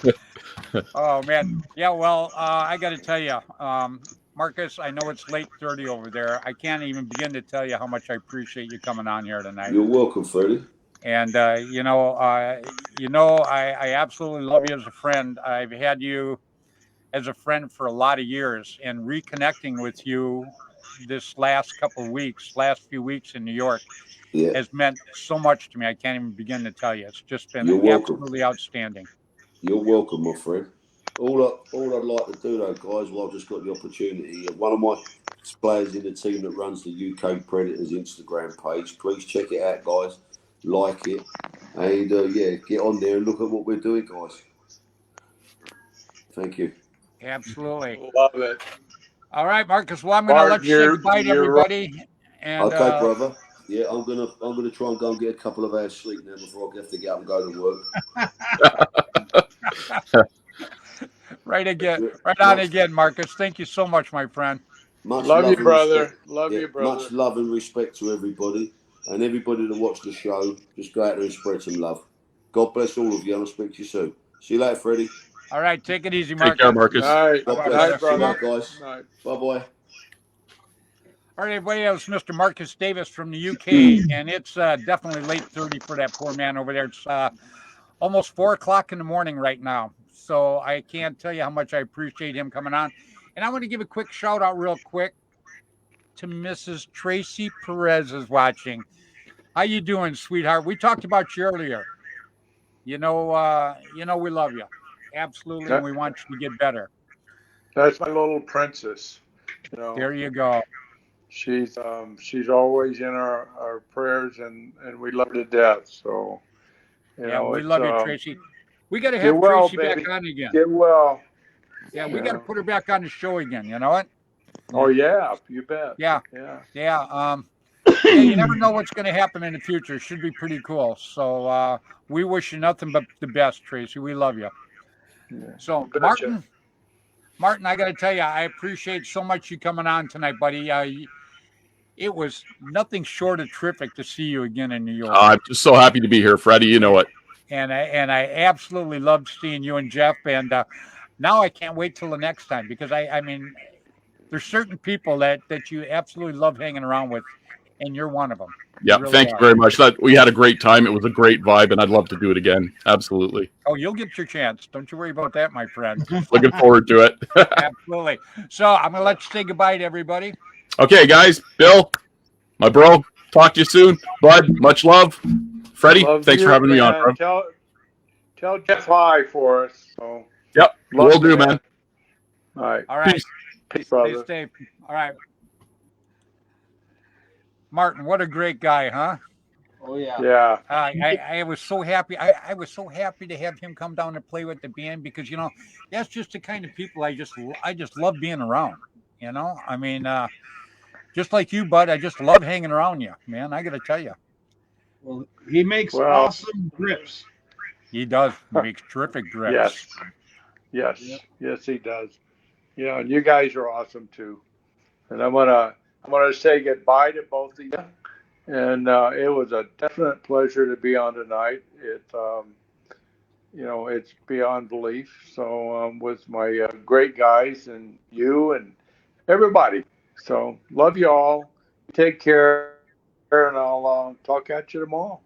Oh, man. Yeah, well, I got to tell you, Marcus, I know it's late 30 over there. I can't even begin to tell you how much I appreciate you coming on here tonight.
You're welcome, Freddie.
And, I absolutely love you as a friend. I've had you as a friend for a lot of years, and reconnecting with you this last few weeks in New York has meant so much to me. I can't even begin to tell you. It's just been absolutely outstanding.
You're welcome, my friend. All I'd like to do, though, guys, I've just got the opportunity. One of my players in the team that runs the UK Predators Instagram page. Please check it out, guys. Like it. And, get on there and look at what we're doing, guys. Thank you.
Absolutely.
Love it.
All right, Marcus. Well, I'm going to let you say goodbye to everybody.
Right.
And,
okay, brother. Yeah, I'm gonna try and go and get a couple of hours sleep now before I have to get up and go to work.
Right on again, Marcus. Thank you so much, my friend.
Much
love you, brother.
Respect.
Love you, brother.
Much love and respect to everybody, and everybody that watched the show. Just go out there and spread some love. God bless all of you, and I'll speak to you soon. See you later, Freddie.
All right, take it easy, Marcus.
Take care, Marcus.
All right.
God bless.
Bye, brother.
Guys. Bye-bye.
All right, everybody, that was Mr. Marcus Davis from the UK, and it's definitely late 30 for that poor man over there. It's almost 4 o'clock in the morning right now, so I can't tell you how much I appreciate him coming on. And I want to give a quick shout-out real quick to Mrs. Tracy Perez is watching. How you doing, sweetheart? We talked about you earlier. We love you. Absolutely, and we want you to get better.
That's my little princess.
There you go.
She's always in our prayers, and we love her to death. So,
we love you, Tracy. We got to have Tracy back on again.
Get well.
Yeah, we got to put her back on the show again. You know what?
Oh yeah, you bet.
Yeah. You never know what's going to happen in the future. It should be pretty cool. So we wish you nothing but the best, Tracy. We love you. Yeah. So Martin, I got to tell you, I appreciate so much you coming on tonight, buddy. It was nothing short of terrific to see you again in New York.
I'm just so happy to be here, Freddie. You know it.
And I absolutely loved seeing you and Jeff. And now I can't wait till the next time, because I mean, there's certain people that you absolutely love hanging around with, and you're one of them.
Yeah, really thank you very much. We had a great time. It was a great vibe, and I'd love to do it again. Absolutely.
Oh, you'll get your chance. Don't you worry about that, my friend.
Looking forward to it.
Absolutely. So I'm going to let you say goodbye to everybody.
Okay, guys. Bill, my bro, talk to you soon. Bud, much love. Freddie, thanks for having me on, bro.
Tell Jeff hi for us. So.
Yep, will do, man.
All right.
All right.
Peace, brother.
Stay safe. All right. Martin, what a great guy, huh?
Oh yeah.
Yeah.
I was so happy. I was so happy to have him come down and play with the band, because that's just the kind of people I just love being around. I mean, just like you, bud. I just love hanging around you, man. I got to tell you.
Well, he makes awesome grips.
He does. He makes terrific grips.
Yes, he does. And you guys are awesome too. And I'm gonna say goodbye to both of you. And it was a definite pleasure to be on tonight. It's beyond belief. So with my great guys and you and everybody. So love you all. Take care, and I'll talk at you tomorrow.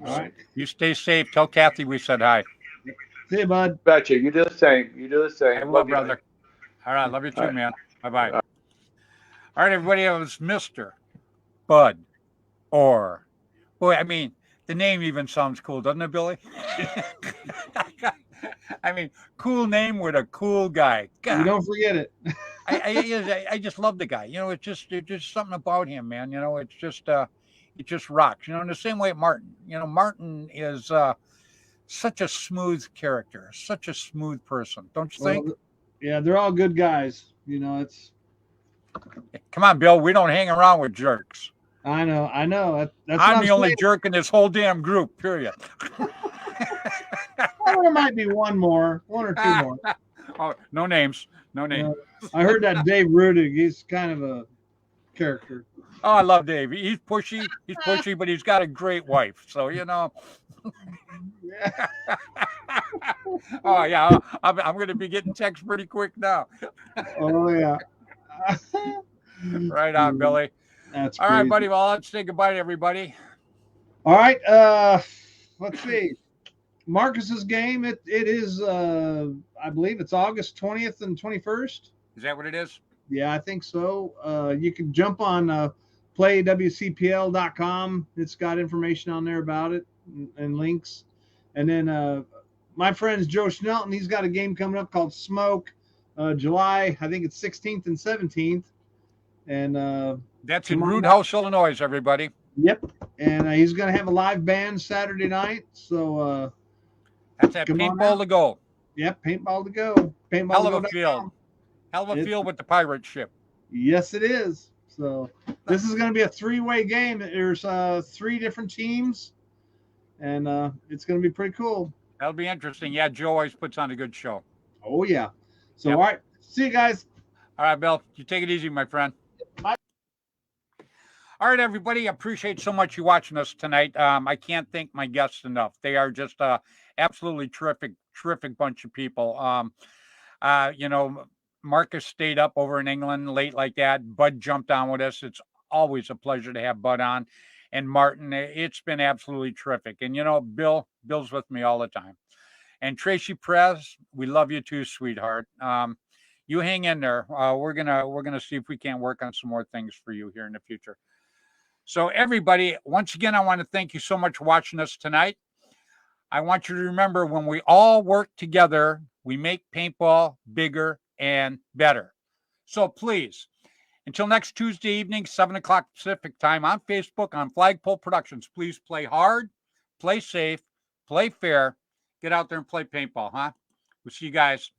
All right. You stay safe. Tell Kathy we said hi.
See you, bud.
Betcha. You do the same.
I will, brother. All right. Love you too, man. Bye-bye. All right, everybody. It was Mr. Bud Orr. Boy, I mean, the name even sounds cool, doesn't it, Billy? I mean, cool name with a cool guy. God.
You don't forget it.
I just love the guy. You know, it's just something about him, man. You know, it just rocks. You know, in the same way Martin. You know, Martin is such a smooth character, such a smooth person. Don't you think?
Well, yeah, they're all good guys. You know, it's.
Come on, Bill. We don't hang around with jerks.
I know. That's
I'm
what
the only
saying.
jerk in this whole damn group. Period.
Well, there might be one or two more.
Oh, no names. No names.
I heard that Dave Rudig. He's kind of a character.
Oh, I love Dave. He's pushy. He's pushy, but he's got a great wife. So you know.
Yeah.
Oh yeah, I'm going to be getting texts pretty quick now.
Oh yeah.
Right on, Billy.
That's
all right,
crazy.
buddy. Well, let's say goodbye to everybody.
All right. Let's see. Marcus's game. It is. I believe it's August 20th and 21st.
Is that what it is?
Yeah, I think so. You can jump on playwcpl.com. It's got information on there about it and links. And then my friend's Joe Schnelton. He's got a game coming up called Smoke, July. I think it's 16th and 17th. And
that's in Root House, Illinois. Everybody.
Yep. And he's going to have a live band Saturday night. So
that's at Paintball to Go.
Yep, Paintball to Go. Paintball
Hell of a field. Hell of a field with the pirate ship.
Yes, it is. So this is going to be a three-way game. There's 3 different teams, and it's going to be pretty cool.
That'll be interesting. Yeah, Joe always puts on a good show.
Oh, yeah. So, All right. See you guys.
All right, Bill. You take it easy, my friend.
Bye.
All right, everybody. I appreciate so much you watching us tonight. I can't thank my guests enough. They are just absolutely terrific bunch of people. You know, Marcus stayed up over in England late like that. Bud jumped on with us. It's always a pleasure to have Bud on. And Martin, it's been absolutely terrific. And, you know, Bill's with me all the time. And Tracy Perez, we love you too, sweetheart. You hang in there. We're gonna see if we can't work on some more things for you here in the future. So everybody, once again, I want to thank you so much for watching us tonight. I want you to remember, when we all work together, we make paintball bigger and better. So please, until next Tuesday evening, 7 o'clock Pacific time on Facebook, on Flagpole Productions, please play hard, play safe, play fair, get out there and play paintball, huh? We'll see you guys.